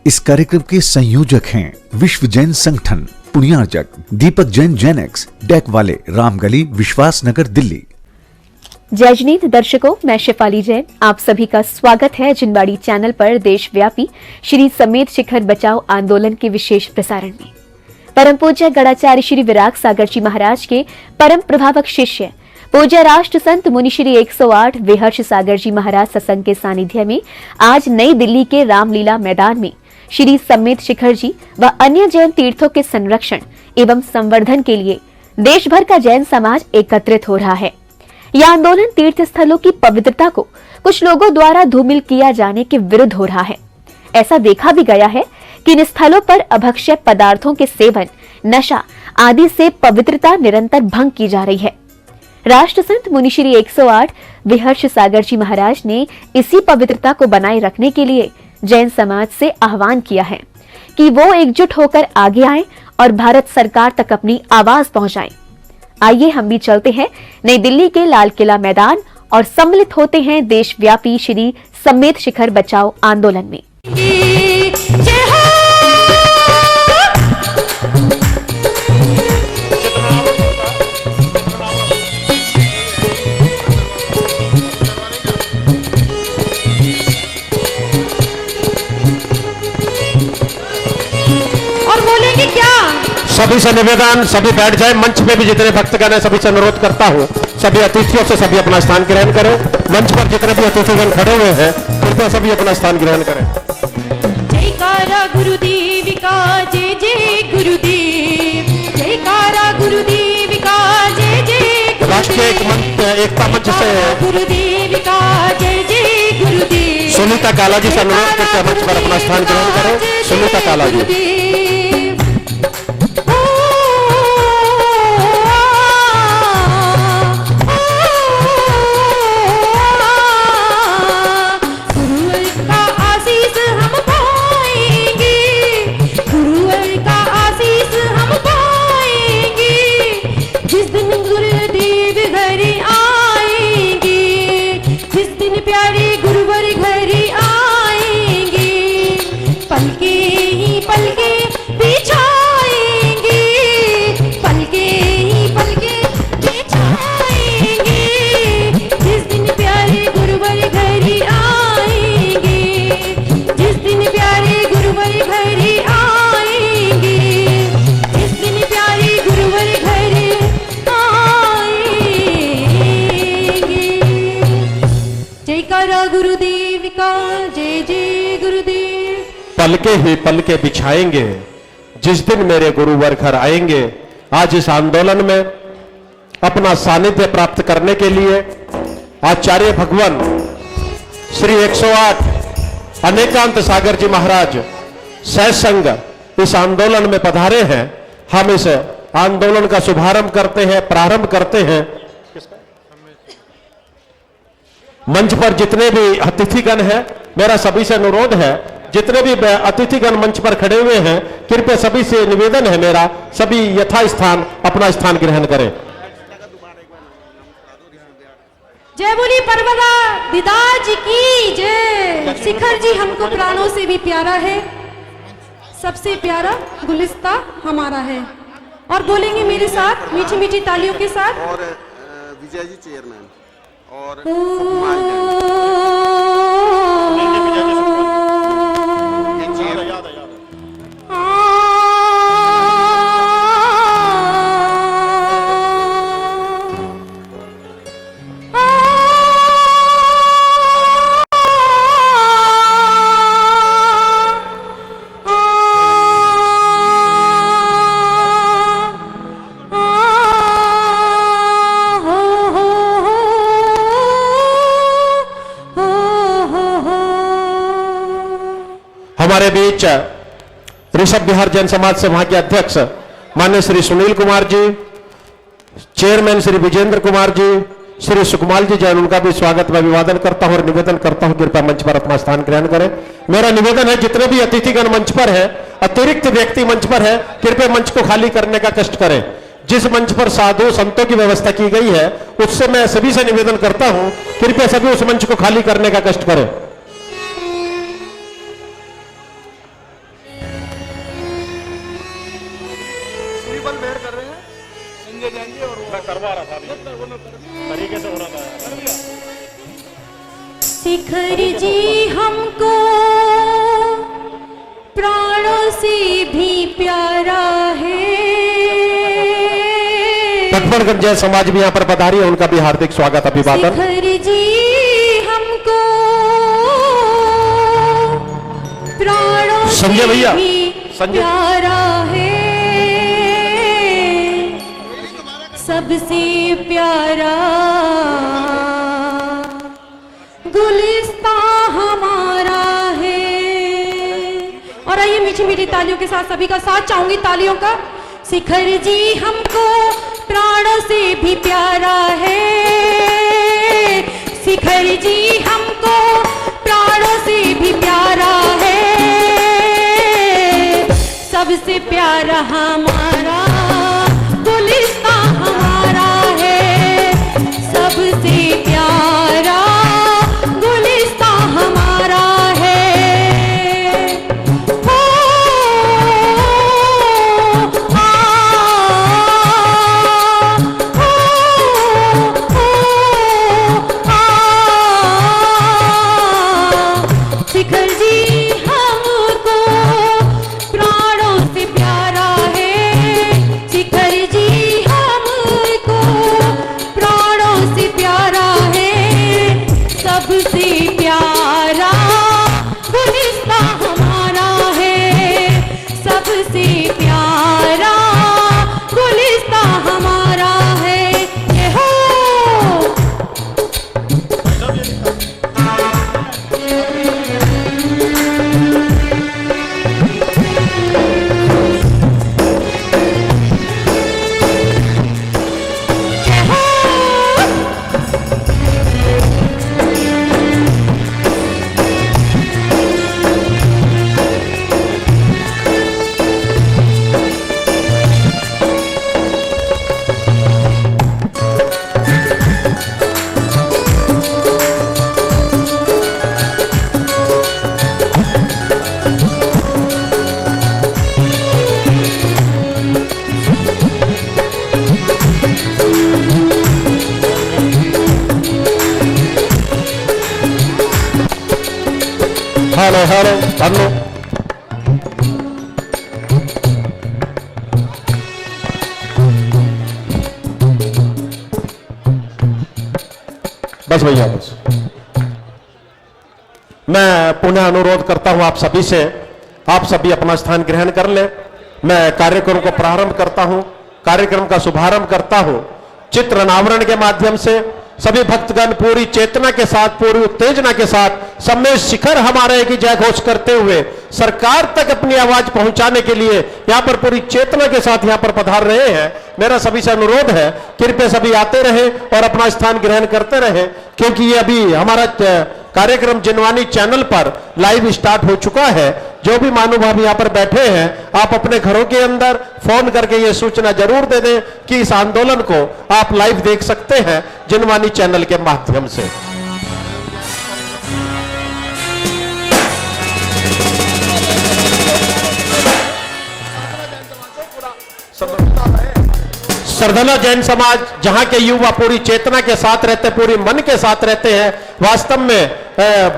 इस कार्यक्रम के संयोजक हैं विश्व जैन संगठन, पुण्यार्जक दीपक जैन जेनेक्स, डेक वाले, रामगली, विश्वास नगर, दिल्ली। जय जनीत दर्शकों, मैं शेफाली जैन आप सभी का स्वागत है जिनवाड़ी चैनल पर देशव्यापी श्री समेत शिखर बचाओ आंदोलन के विशेष प्रसारण में। परम पूज्य गणाचार्य श्री विराग सागर जी महाराज के परम प्रभावक शिष्य पूज्य राष्ट्र संत मुनि श्री 108 विहर्ष सागर जी महाराज सत्संग के सानिध्य में आज नई दिल्ली के रामलीला मैदान में श्री समेत शिखर जी व अन्य जैन तीर्थों के संरक्षण एवं संवर्धन के लिए देश भर का जैन समाज एकत्रित हो रहा है। यह आंदोलन तीर्थ स्थलों की पवित्रता को कुछ लोगों द्वारा धूमिल किया जाने के विरुद्ध हो रहा है। ऐसा देखा भी गया है कि इन स्थलों पर अभक्ष्य पदार्थों के सेवन, नशा आदि से पवित्रता निरंतर भंग की जा रही है। राष्ट्र संत मुनि श्री 108 विहर्ष सागर जी महाराज ने इसी पवित्रता को बनाए रखने के लिए जैन समाज से आह्वान किया है कि वो एकजुट होकर आगे आएं और भारत सरकार तक अपनी आवाज पहुंचाएं। आइए हम भी चलते हैं नई दिल्ली के लाल किला मैदान और सम्मिलित होते हैं देशव्यापी श्री समेत शिखर बचाओ आंदोलन में। सभी से निवेदन, सभी बैठ जाए। मंच पे भी जितने भक्तगण हैं सभी से अनुरोध करता हूँ, सभी अतिथियों से सभी अपना स्थान ग्रहण करें। मंच पर जितने भी अतिथिगण खड़े हुए हैं कृपया सभी अपना स्थान ग्रहण करें। जयकारा गुरुदेव का, जय जय गुरुदेव, जयकारा गुरुदेव का, जय जय राष्ट्रीय एकता मंच से गुरुदेव का, जय जय गुरुदेव। सुनीता काला जी से अनुरोध करते मंच पर अपना स्थान ग्रहण करें। सुनीता काला जी। गुरुदेव का, जय जय गुरुदेव। पलके ही पलके बिछाएंगे जिस दिन मेरे गुरुवर घर आएंगे। आज इस आंदोलन में अपना सानिध्य प्राप्त करने के लिए आचार्य भगवान श्री 108 अनेकांत सागर जी महाराज सत्संग इस आंदोलन में पधारे हैं। हम इस आंदोलन का शुभारंभ करते हैं, प्रारंभ करते हैं। मंच पर जितने भी अतिथिगण हैं मेरा सभी से अनुरोध है, जितने भी अतिथिगण मंच पर खड़े हुए हैं कृपया सभी से निवेदन है मेरा, सभी यथा स्थान अपना स्थान ग्रहण करें। जय बोली परवरा दीदार जी की जय। शिखर जी हमको प्राणों से भी प्यारा है, सबसे प्यारा गुलिस्ता हमारा है। और बोलेंगे मेरे साथ मीठी मीठी तालियों के साथ। और विजय जी चेयरमैन और हमारे बीच ऋषभ बिहार जैन समाज से वहां के अध्यक्ष माननीय श्री सुनील कुमार जी, चेयरमैन श्री विजेंद्र कुमार जी, श्री सुकुमार जी जैन, उनका भी स्वागत मैं अभिवादन करता हूं और निवेदन करता हूं कृपया मंच पर अपना स्थान ग्रहण करें। मेरा निवेदन है जितने भी अतिथिगण मंच पर है, अतिरिक्त व्यक्ति मंच पर है, कृपया मंच को खाली करने का कष्ट करें। जिस मंच पर साधु संतों की व्यवस्था की गई है उससे मैं सभी से निवेदन करता हूं कृपया सभी उस मंच को खाली करने का कष्ट करें। संजय जैन जी और मैं करवा रहा था अभी तरीके से हो रहा था कर दिया। शिखर जी हमको प्राणों से भी प्यारा है। पटमनगंज जैन समाज भी यहाँ पर पधारी है, उनका भी हार्दिक स्वागत अभिवादन। शिखर जी हमको प्राणों संजय से भैया, भी संजय। प्यारा है। सबसे प्यारा गुलिस्ता हमारा है। और आइए मीठी मीठी तालियों के साथ सभी का साथ चाहूंगी तालियों का। शिखर जी हमको प्राणों से भी प्यारा है। शिखर जी हमको प्राणों से भी प्यारा है। सबसे प्यारा हमारा गुलिस्ता हमारा है। सबसे प्यारा गुलिस्ता हमारा है। हो शिखर जी हमको प्राणों से प्यारा है। शिखर जी हमको प्राणों से प्यारा है। सबसे प्यारा गुलिस्ता हमारा है। सबसे प्यारा गुलिस्ता हमारा है। ये हो हेलो हेलो हेलो। बस भैया बस। मैं पुनः अनुरोध करता हूं आप सभी से, आप सभी अपना स्थान ग्रहण कर लें। मैं कार्यक्रम को प्रारंभ करता हूं, कार्यक्रम का शुभारंभ करता हूं चित्र अनावरण के माध्यम से। सभी भक्तगण पूरी चेतना के साथ, पूरी उत्तेजना के साथ सम्मेद शिखर हमारे की जय घोष करते हुए सरकार तक अपनी आवाज पहुंचाने के लिए यहां पर पूरी चेतना के साथ यहां पर पधार रहे हैं। मेरा सभी से अनुरोध है, कृपया सभी आते रहें और अपना स्थान ग्रहण करते रहें, क्योंकि ये अभी हमारा कार्यक्रम जिनवानी चैनल पर लाइव स्टार्ट हो चुका है। जो भी महानुभाव यहाँ पर बैठे हैं, आप अपने घरों के अंदर फोन करके ये सूचना जरूर दे दें कि इस आंदोलन को आप लाइव देख सकते हैं जिनवानी चैनल के माध्यम से। सरधना जैन समाज जहां के युवा पूरी चेतना के साथ रहते, पूरी मन के साथ रहते हैं, वास्तव में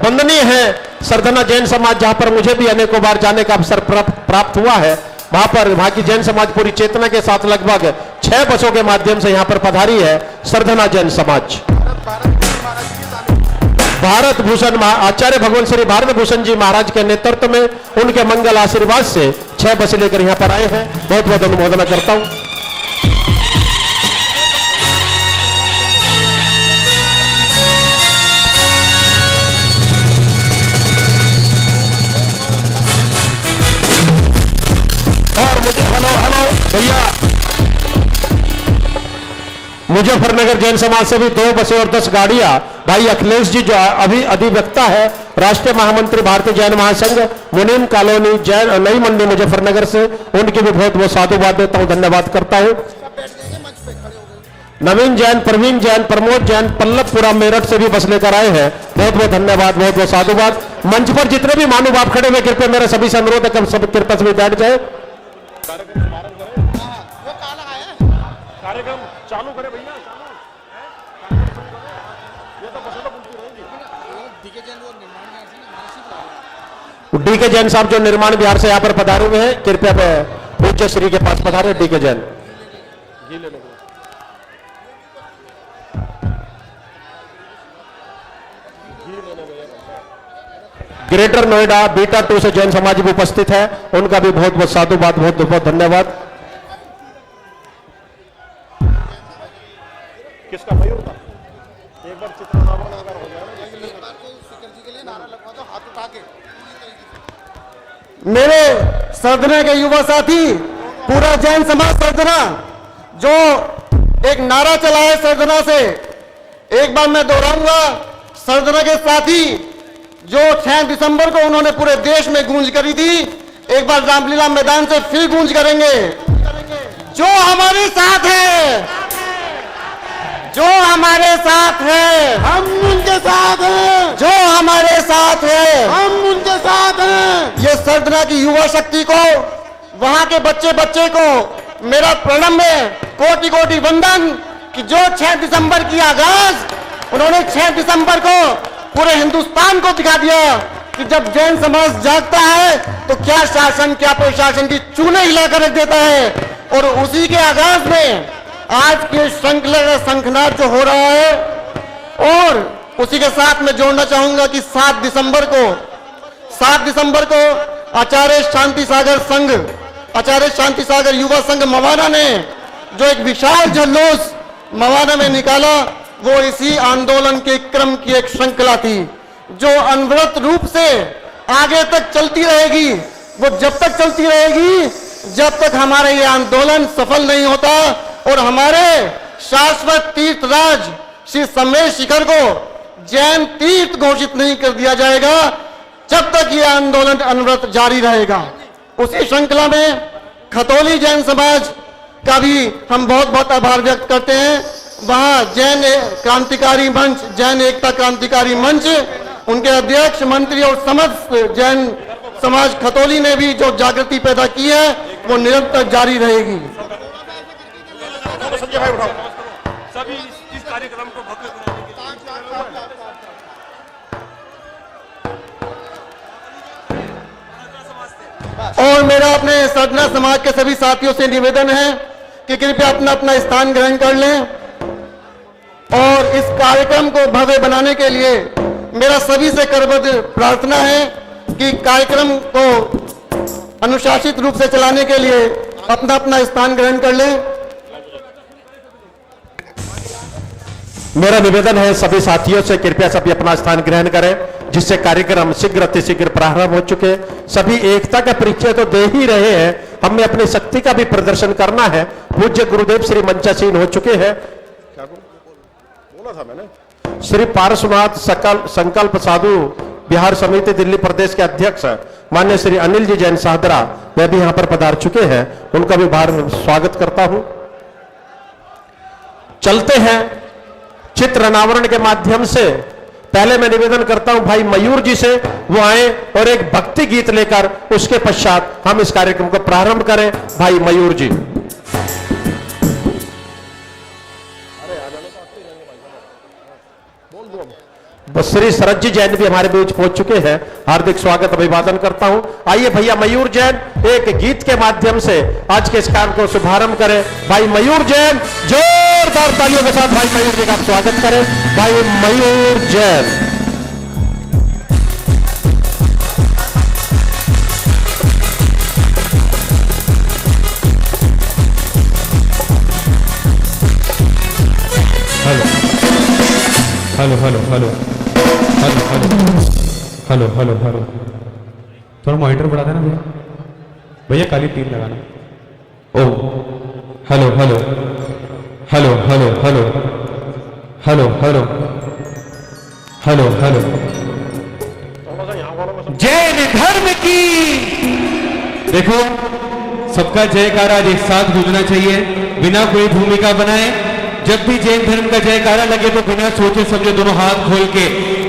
वंदनीय है। सरधना जैन समाज जहां पर मुझे भी अनेकों बार जाने का अवसर प्राप्त हुआ है, वहां की जैन समाज पूरी चेतना के साथ लगभग 6 बसों के माध्यम से यहां पर पधारी है। सरधना जैन समाज भारत भूषण आचार्य भगवान श्री भारत भूषण जी महाराज के नेतृत्व में उनके मंगल आशीर्वाद से 6 बसें लेकर यहां पर आए हैं। बहुत बहुत अनुमोदना करता हूं। भैया मुजफ्फरनगर जैन समाज से भी 2 बसें और 10 गाड़ियां भाई अखिलेश जी जो अभी अधिवक्ता है, राष्ट्रीय महामंत्री भारतीय जैन महासंघ मुनीम कॉलोनी जैन नई मंडी मुजफ्फरनगर से, उनकी भी बहुत बहुत साधुवाद देता हूं, धन्यवाद करता हूं। नवीन जैन, प्रवीण जैन, प्रमोद जैन पल्लवपुरा मेरठ से भी बस लेकर आए हैं। बहुत बहुत धन्यवाद, बहुत बहुत साधुवाद। मंच पर जितने भी महानुभाव खड़े हुए, कृपया मेरा सभी से अनुरोध है सब कृपया सभी बैठ जाए। कार्यक्रम चालू करे भैया, चालू ये तो मसाला बुलती रहेगी। डीके जैन साहब जो निर्माण बिहार से यहाँ पर पधारे हुए हैं, कृपया पूज्य श्री के पास पधारे। डीके जैन घी लेने को ग्रेटर नोएडा बीटा 2 से जैन समाज भी उपस्थित है, उनका भी बहुत बहुत साधुवाद, बहुत बहुत धन्यवाद। किसका मयूर का एक बार चित्रनावरण अगर हो जाए मेरे सरदना के युवा साथी, पूरा जैन समाज सरदना जो एक नारा चला है सरदना से, एक बार मैं दोहराऊंगा। सरदना के साथी जो 6 दिसंबर को उन्होंने पूरे देश में गूंज करी थी, एक बार रामलीला मैदान से फिर गूंज करेंगे। जो हमारे साथ है, जो हमारे साथ है, हम उनके साथ हैं। जो हमारे साथ है, हम उनके साथ हैं। ये सरदना की युवा शक्ति को, वहां के बच्चे बच्चे को मेरा प्रणम्य है, कोटि कोटि वंदन कि जो 6 दिसंबर की आगाज उन्होंने 6 दिसंबर को पूरे हिंदुस्तान को दिखा दिया कि जब जैन समाज जागता है तो क्या शासन, क्या प्रशासन की चूने हिलाकर रख देता है। और उसी के आगाज में आज के श्रृंखला का शंखनाद जो हो रहा है, और उसी के साथ मैं जोड़ना चाहूंगा कि 7 दिसंबर को आचार्य शांति सागर संघ, आचार्य शांति सागर युवा संघ मवाना ने जो एक विशाल जुलूस मवाना में निकाला, वो इसी आंदोलन के क्रम की एक श्रृंखला थी जो अनवरत रूप से आगे तक चलती रहेगी। वो जब तक चलती रहेगी जब तक हमारा ये आंदोलन सफल नहीं होता और हमारे शाश्वत तीर्थराज श्री समेत शिखर को जैन तीर्थ घोषित नहीं कर दिया जाएगा, जब तक ये आंदोलन अनवरत जारी रहेगा। उसी श्रृंखला में खतौली जैन समाज का भी हम बहुत बहुत आभार व्यक्त करते हैं। वहां जैन क्रांतिकारी मंच, जैन एकता क्रांतिकारी मंच, उनके अध्यक्ष, मंत्री और समस्त जैन समाज खतौली ने भी जो जागृति पैदा की है वो निरंतर जारी रहेगी। संजय भाई उठाओ सभी इस कार्यक्रम को भव्य बनाने के लिए। और मेरा अपने सरदना समाज के सभी साथियों से निवेदन है कि कृपया अपना अपना स्थान ग्रहण कर लें और इस कार्यक्रम को भव्य बनाने के लिए मेरा सभी से करबद्ध प्रार्थना है कि कार्यक्रम को अनुशासित रूप से चलाने के लिए अपना अपना स्थान ग्रहण कर लें। मेरा निवेदन है सभी साथियों से कृपया सभी अपना स्थान ग्रहण करें, जिससे कार्यक्रम शीघ्र अतिशीघ्र प्रारंभ हो चुके। सभी एकता का परिचय तो दे ही रहे हैं, हमें अपनी शक्ति का भी प्रदर्शन करना है। पूज्य गुरुदेव श्री मंचासीन हो चुके हैं। क्या बोला था मैंने? श्री पारसनाथ संकल्प साधु बिहार समिति दिल्ली प्रदेश के अध्यक्ष माननीय श्री अनिल जी जैन साहदरा वे भी यहां पर पधार चुके हैं, उनका भी बार स्वागत करता हूं। चलते हैं चित्र अनावरण के माध्यम से। पहले मैं निवेदन करता हूं भाई मयूर जी से, वो आए और एक भक्ति गीत लेकर उसके पश्चात हम इस कार्यक्रम को प्रारंभ करें। भाई मयूर जी। श्री शरद जी जैन भी हमारे बीच पहुंच चुके हैं, हार्दिक स्वागत अभिवादन करता हूं। आइए भैया मयूर जैन एक गीत के माध्यम से आज के इस कार्य को शुभारंभ करें। भाई मयूर जैन, जोरदार तालियों के साथ भाई मयूर जी का स्वागत करें। भाई Mayur Jain. Hello hello hello hello hello hello hello hello थोड़ा मॉनिटर बढ़ा देना भैया, भैया काली तीन लगाना। ओ hello hello hello hello hello hello hello hello hello Jain धर्म की। देखो सबका जयकारा एक साथ गूंजना चाहिए बिना कोई भूमिका बनाए। जब भी जैन धर्म का जयकारा लगे तो बिना सोचे समझे दोनों हाथ खोल के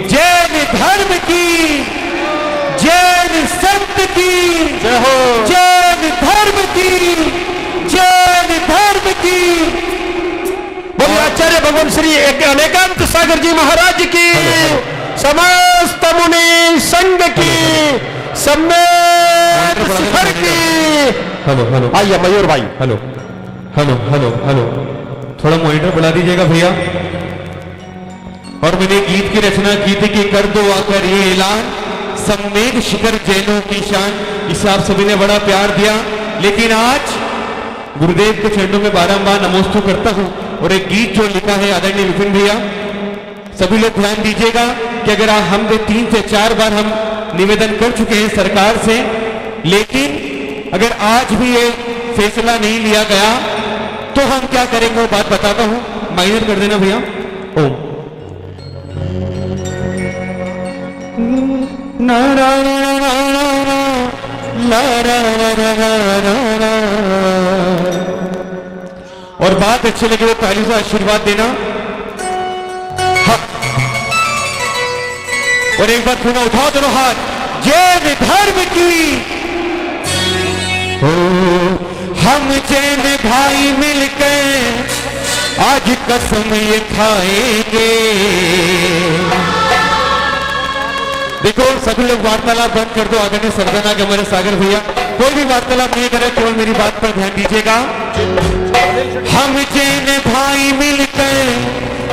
जैन धर्म की, जैन संत की जय हो, जैन धर्म की, जैन धर्म की भगवान श्री अनेकांत सागर जी महाराज की, समस्त मुनि संघ की, सम्मेद शिखर की। हेलो हेलो आइए मयूर भाई। हेलो हेलो हेलो हेलो, थोड़ा मॉनिटर बढ़ा दीजिएगा भैया। और मैंने गीत की रचना की थी कि कर दो आकर ये ऐलान, सम्मेद शिखर जैनों की शान। इसे आप सभी ने बड़ा प्यार दिया, लेकिन आज गुरुदेव के चरणों में बारंबार नमोस्तु करता हूं। और एक गीत जो लिखा है आदरणीय विपिन भैया, सभी लोग ध्यान दीजिएगा कि अगर हम 3 से 4 बार हम निवेदन कर चुके हैं सरकार से, लेकिन अगर आज भी ये फैसला नहीं लिया गया तो हम क्या करेंगे वो बात बताता हूं। माइनर कर देना भैया। ओम और बात अच्छी लगी तो ताली से आशीर्वाद देना। हाँ। और एक बार पुनः उठाओ दोनों हाथ, जैन धर्म की। हम जैन भाई मिलकर आज कसम ये खाएंगे। देखो सभी लोग वार्तालाप बंद कर दो। आदरणीय सरदाना के हमारे सागर भैया कोई भी वार्तालाप नहीं करे, केवल मेरी बात पर ध्यान दीजिएगा। हम जैन भाई मिलकर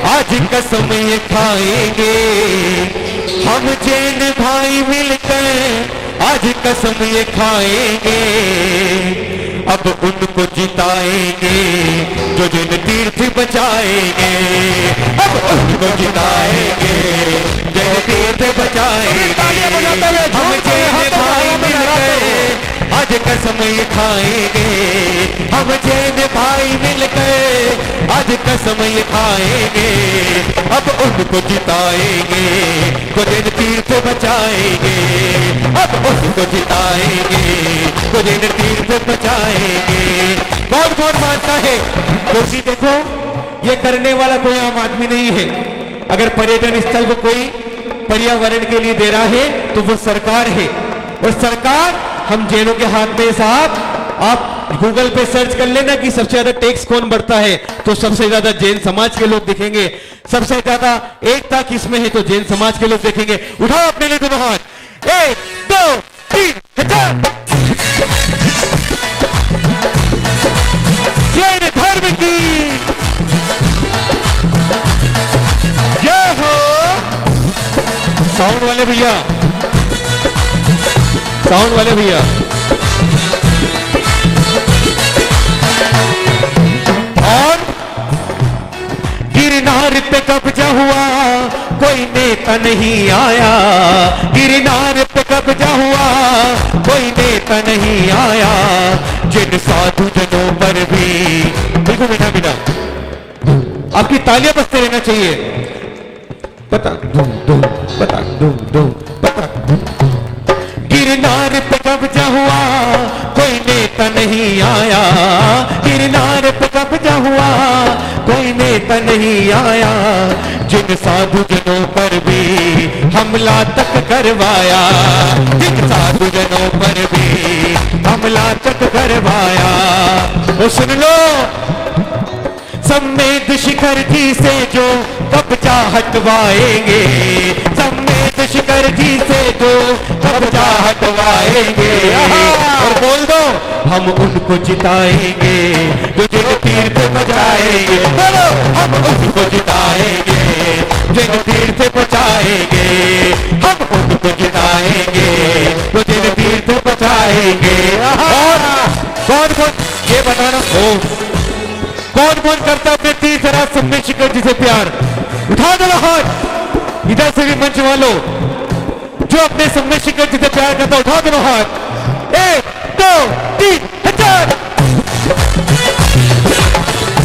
आज कसम ये खाएंगे। हम जैन भाई मिलकर आज कसम ये खाएंगे। अब उनको जिताएंगे जो जिन तीर्थ बचाएंगे। अब उनको जिताएंगे जिन तीर्थ बचाएंगे। हम जैन भाई मिलकर आज कसम ये खाएंगे। हम जैन भाई मिलकर आज कसम ये खाएंगे। अब उनको जिताएंगे जो जिन तीर्थ बचाएंगे। अब उनको जिताएंगे जो जिन तीर्थ बचाएंगे। कौन कौन मानता है? क्योंकि देखो ये करने वाला कोई आम आदमी नहीं है। अगर पर्यटन स्थल को कोई पर्यावरण के लिए दे रहा है तो वो सरकार है, और सरकार हम जैनों के हाथ में। साहब आप गूगल पे सर्च कर लेना कि सबसे ज्यादा टैक्स कौन बढ़ता है, तो सबसे ज्यादा जैन समाज के लोग दिखेंगे। सबसे ज्यादा एकता किसमें है, तो जैन समाज के लोग देखेंगे। उठाओ अपने लिए दोनों हाथ, 1 2 3 जैन धर्म की जय हो। साउंड वाले भैया, साउंड वाले भैया। और गिरनार पे कब्जा हुआ कोई नेता नहीं आया। गिरनार पे कब्जा हुआ कोई नेता नहीं आया। जिन साधु जनों पर भी बिल्कुल बिना बिना आपकी तालियां बजते रहना चाहिए। पता धूम धूम पता धूम धूम पता। गिरनार पे कब्जा हुआ कोई नेता नहीं आया। गिरनार पे कब्जा हुआ कोई नेता नहीं आया। जिन साधु जनों पर भी हमला तक करवाया। जिन साधु जनों पर भी हमला तक करवाया। ओ सुन लो, सम्मेद शिखर जी से जो कब्जा हटवाएंगे। सम्मेद शिखर जी से जो कब्जा हटवाएंगे। और बोल दो, हम उनको जिताएंगे जो जिन तीर्थ बचाएंगे। बोलो, हम उनको जिताएंगे जिन तीर्थ बचाएंगे। हम उनको जिताएंगे जो जिन तीर्थ बचाएंगे। और कौन कौन ये बताना हो, कौन कौन करता अपने तीसरा सम्मेद शिखर जी से प्यार? उठा दो हाथ। इधर से भी मंच वालों जो अपने सम्मेद शिखर जी से प्यार करता, उठा दो हाथ। 1 2 3 4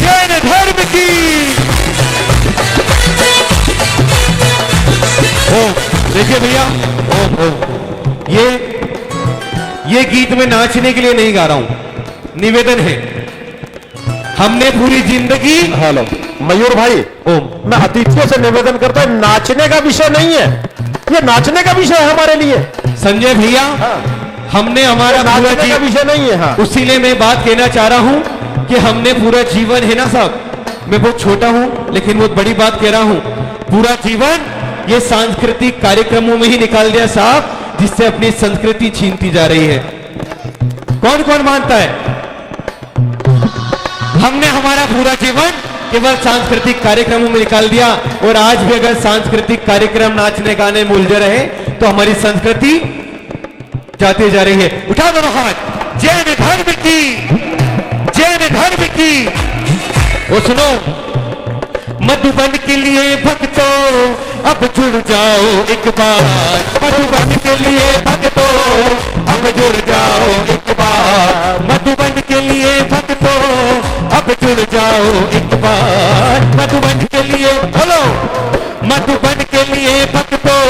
जैन धर्म की। ओम देखिए भैया, ओम ओम ये गीत में नाचने के लिए नहीं गा रहा हूं, निवेदन है। हमने पूरी जिंदगी। हेलो मयूर भाई, ओम मैं अतिथियों से निवेदन करता हूं, नाचने का विषय नहीं है ये, नाचने का विषय है हमारे लिए। संजय भैया, हमने हमारा पूरा नाचने का विषय नहीं है। हाँ, उसीलिए मैं बात कहना चाह रहा हूं कि हमने पूरा जीवन है ना साहब, मैं बहुत छोटा हूं लेकिन बहुत बड़ी बात कह रहा हूं। पूरा जीवन ये सांस्कृतिक कार्यक्रमों में ही निकाल दिया साहब, जिससे अपनी संस्कृति छीनती जा रही है। कौन कौन मानता है हमने हमारा पूरा जीवन केवल सांस्कृतिक कार्यक्रमों में निकाल दिया, और आज भी अगर सांस्कृतिक कार्यक्रम नाचने गाने में उलझे रहे तो हमारी संस्कृति जाती जा रही है। उठा दो हाथ, जैन धर्म की, जैन धर्म की। वो सुनो, मधुबन के लिए भक्तों अब जुड़ जाओ एक बार, मधुबन के लिए भक्तों अब जुड़ जाओ एक बार, मधुबन के लिए भक्तों अब जुड़ जाओ एक बार, मधुबन के लिए बोलो, मधुबन के लिए भक्तों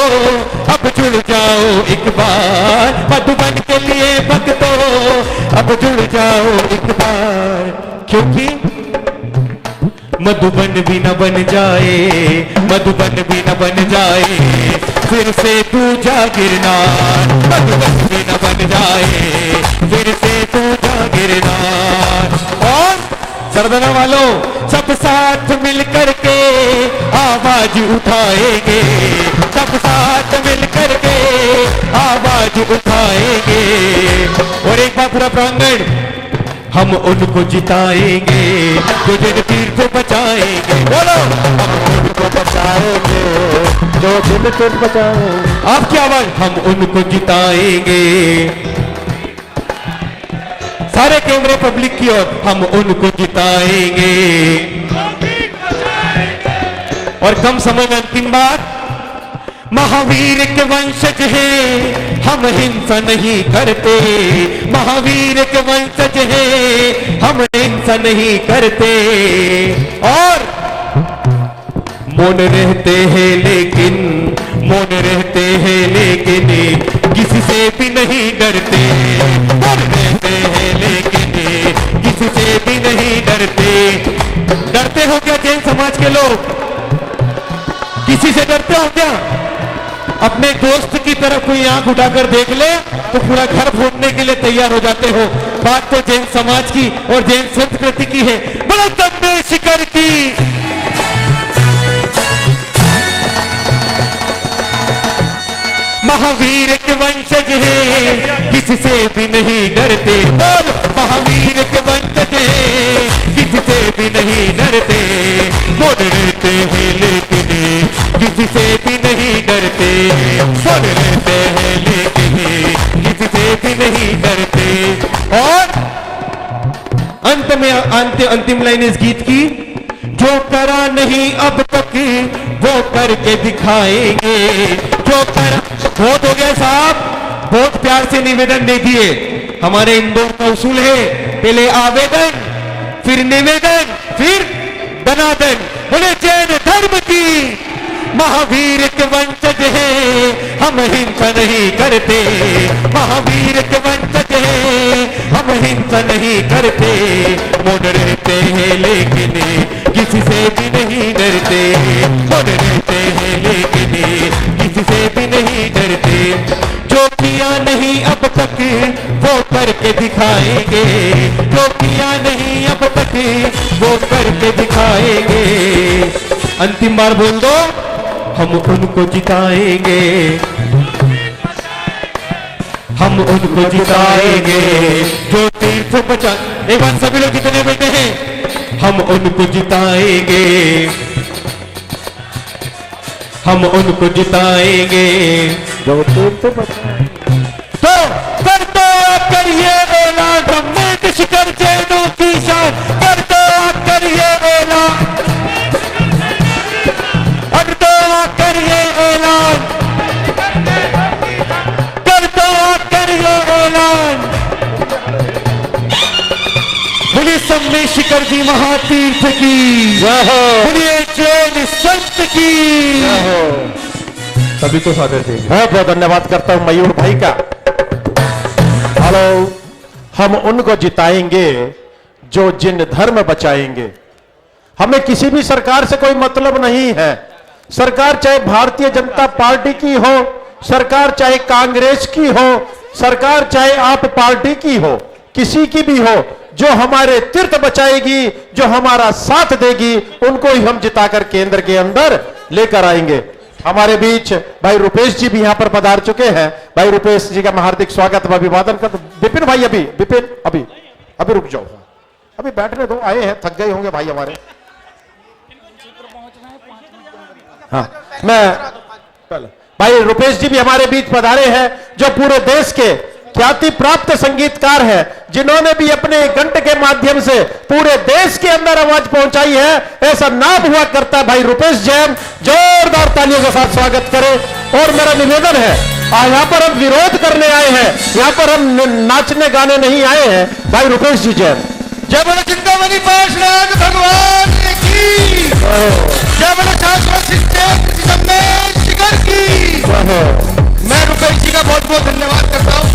अब जुड़ जाओ एक बार, मधुबन के लिए भक्तों अब जुड़ जाओ एक बार। क्योंकि मधुबन भी न बन जाए, मधुबन भी न बन जाए फिर से दूजा गिरनार, मधुबन भी न बन जाए फिर से दूजा गिरनार। और सरदाना वालों सब साथ मिल करके आवाज उठाएंगे, सब साथ मिल करके आवाज उठाएंगे। और एक बार पूरा प्रांगण, हम उनको जिताएंगे जो जिन तीर्थ बचाएंगे, बोलो हम उनको बचाएंगे जो जिन तीर्थ बचाएंगे। आपकी आवाज, हम उनको जिताएंगे। सारे कैमरे पब्लिक की ओर, हम उनको जिताएंगे। और कम समय में अंतिम बात, महावीर के वंशज हैं हम हिंसा नहीं करते, महावीर के वंशज हैं हम हिंसा नहीं करते। और मौन रहते हैं लेकिन, मौन रहते हैं लेकिन किसी से भी नहीं डरते, मौन रहते हैं लेकिन किसी से भी नहीं डरते। डरते हो क्या जैन समाज के लोग? किसी से डरते हो क्या? अपने दोस्त की तरफ कोई आंख उठाकर देख ले तो पूरा घर फोड़ने के लिए तैयार हो जाते हो। बात तो जैन समाज की और जैन संस्कृति की है। बड़ा दम्बे शिखर की, महावीर के वंशज हैं किसी से भी नहीं डरते, बोल महावीर के वंशज हैं किसी से भी नहीं डरते। बोल रहते हैं लेकिन किसी से भी नहीं डरते, बोल रहते हैं लेकिन किसी से भी नहीं डरते। और अंत में अंतिम लाइन इस गीत की, जो करा नहीं अब तक वो करके दिखाएंगे, जो करा। बहुत हो गया साहब, बहुत प्यार से निवेदन दे दिए। हमारे इंदौर का उसूल है, पहले आवेदन फिर निवेदन फिर दनादन। बोले जैन धर्म की, महावीर के वंशज हैं हम हिंसा नहीं करते, महावीर के वंशज हैं हम हिंसा नहीं करते। मौन रहते हैं लेकिन किसी से भी नहीं डरते, मौन रहते हैं लेकिन किसी से भी नहीं डरते। जो किया नहीं अब तक वो करके दिखाएंगे, जो किया नहीं अब तक वो करके दिखाएंगे। अंतिम बार बोल दो, हम उनको जिताएंगे, हम उनको जिताएंगे जो तीर्थ बचा। एक बार सभी लोग जितने बैठे हैं, हम उनको जिताएंगे, हम उनको जिताएंगे जो तीर्थ बचा। तो कर दो करिए ऐलान, सम्मेद शिखर जैनों की शान, कर दो करिए ऐलान, करिए ऐलान, कर दो करिए ऐलान। बोलिए सम्मेद शिखर जी महातीर्थ की, बोलिए जैन संत की। सभी को सादर थे। बहुत बहुत धन्यवाद करता हूं मयूर भाई का। हेलो, हम उनको जिताएंगे जो जिन धर्म बचाएंगे। हमें किसी भी सरकार से कोई मतलब नहीं है। सरकार चाहे भारतीय जनता पार्टी की हो, सरकार चाहे कांग्रेस की हो, सरकार चाहे आप पार्टी की हो, किसी की भी हो, जो हमारे तीर्थ बचाएगी, जो हमारा साथ देगी, उनको ही हम जिताकर केंद्र के अंदर लेकर आएंगे। हमारे बीच भाई रुपेश जी भी यहां पर पधार चुके हैं। भाई रुपेश जी का मैं हार्दिक स्वागत व अभिवादन करता हूं। विपिन भाई अभी रुक जाओ, अभी बैठने दो, आए हैं, थक गए होंगे भाई हमारे। हाँ, मैं भाई रुपेश जी भी हमारे बीच पधारे हैं, जो पूरे देश के ख्याति प्राप्त संगीतकार है, जिन्होंने भी अपने कंठ के माध्यम से पूरे देश के अंदर आवाज पहुंचाई है। ऐसा नाम हुआ करता है भाई रुपेश जैन। जोरदार तालियों के साथ स्वागत करें। और मेरा निवेदन है, यहां पर हम विरोध करने आए हैं, यहां पर हम नाचने गाने नहीं आए हैं। भाई रुपेश जी जैन। जय बोलो चिंतामणि पार्षद भगवान की, जय बोलो शाश्वत शिखर की। मैं रुपेश जी का बहुत बहुत धन्यवाद करता हूं।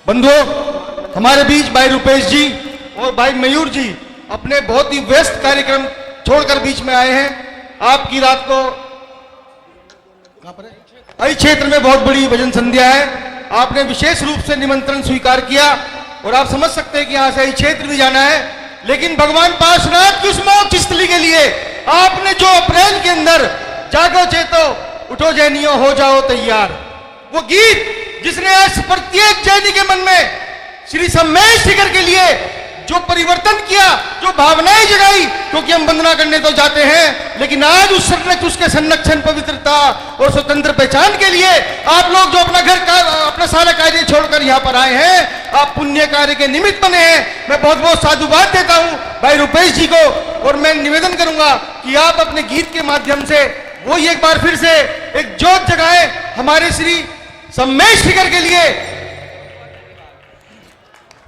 बंधुओं, हमारे बीच भाई रुपेश जी और भाई मयूर जी अपने बहुत ही व्यस्त कार्यक्रम छोड़कर बीच में आए हैं। आपकी रात को आई क्षेत्र में बहुत बड़ी भजन संध्या है, आपने विशेष रूप से निमंत्रण स्वीकार किया और आप समझ सकते हैं कि यहां से आई क्षेत्र भी जाना है। लेकिन भगवान पार्श्वनाथ की उस मोक्ष स्थली के लिए आपने जो अप्रैल के अंदर जागो चेतो उठो जैनियो हो जाओ तैयार, वो गीत जिसने आज प्रत्येक जैनी के मन में श्री सम्मेश शिखर के लिए जो परिवर्तन किया, जो भावनाएं जगाई, क्योंकि हम वंदना करने तो जाते हैं, लेकिन आज उसके संरक्षण, पवित्रता और स्वतंत्र पहचान के लिए आप लोग जो अपना घर का अपना सारा कार्य छोड़कर यहाँ पर आए हैं, आप पुण्य कार्य के निमित्त बने हैं। मैं बहुत बहुत साधुवाद देता हूँ भाई रुपेश जी को, और मैं निवेदन करूंगा कि आप अपने गीत के माध्यम से वो एक बार फिर से एक जोत जगाए हमारे श्री सम्मेश शिखर के लिए।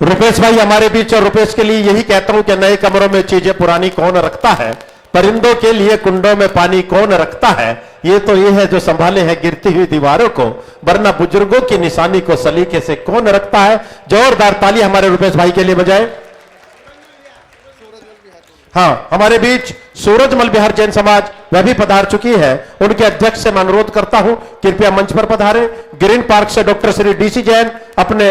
रुपेश भाई हमारे बीच, और रुपेश के लिए यही कहता हूं कि नए कमरों में चीजें पुरानी कौन रखता है, परिंदों के लिए कुंडों में पानी कौन रखता है। ये तो ये है जो संभाले हैं गिरती हुई दीवारों को, वरना बुजुर्गों की निशानी को सलीके से कौन रखता है। जोरदार ताली हमारे रुपेश भाई के लिए बजाए। हाँ, हमारे बीच सूरजमल बिहार जैन समाज वह भी पधार चुकी है। उनके अध्यक्ष से मैं अनुरोध करता हूं कृपया मंच पर पधारे। ग्रीन पार्क से डॉक्टर श्री डीसी जैन अपने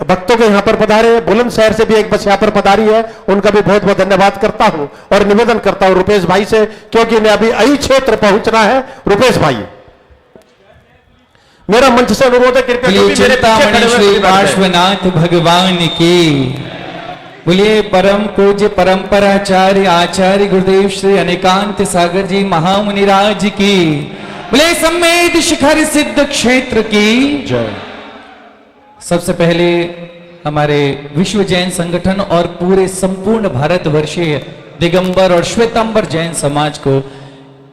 भक्तों के यहां पर पधारे। बुलंदशहर से भी एक बस यहां पर पधारी है, उनका भी बहुत बहुत धन्यवाद करता हूं और निवेदन करता हूं रुपेश भाई से, क्योंकि इन्हें अभी आई क्षेत्र पहुंचना है। रुपेश भाई, मेरा मंच से अनुरोध है कृपया श्री पार्श्वनाथ भगवान की। बोलिए परम पूज्य परंपराचार्य आचार्य गुरुदेव श्री अनेकांत सागर जी महामुनिराज की। बोले सम्मेद शिखर सिद्ध क्षेत्र की जय। सबसे पहले हमारे विश्व जैन संगठन और पूरे संपूर्ण भारतवर्षीय दिगंबर और श्वेतांबर जैन समाज को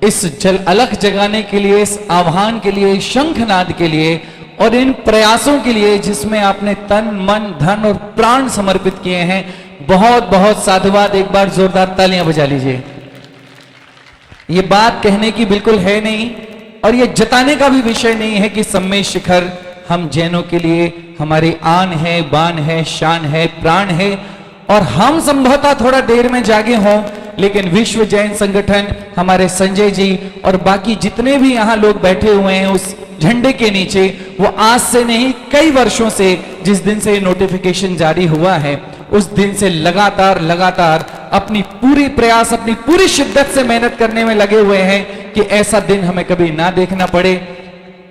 इस अलख जगाने के लिए, इस आह्वान के लिए, शंखनाद के लिए और इन प्रयासों के लिए जिसमें आपने तन मन धन और प्राण समर्पित किए हैं, बहुत बहुत साधुवाद। एक बार जोरदार तालियां बजा लीजिए। ये बात कहने की बिल्कुल है नहीं और ये जताने का भी विषय नहीं है कि सम्मेश शिखर हम जैनों के लिए हमारी आन है, बान है, शान है, प्राण है, और हम संभवतः थोड़ा देर में जागे हों, लेकिन विश्व जैन संगठन, हमारे संजय जी और बाकी जितने भी यहाँ लोग बैठे हुए हैं उस झंडे के नीचे, वो आज से नहीं कई वर्षों से, जिस दिन से नोटिफिकेशन जारी हुआ है उस दिन से लगातार अपनी पूरी प्रयास, अपनी पूरी शिद्दत से मेहनत करने में लगे हुए हैं कि ऐसा दिन हमें कभी ना देखना पड़े।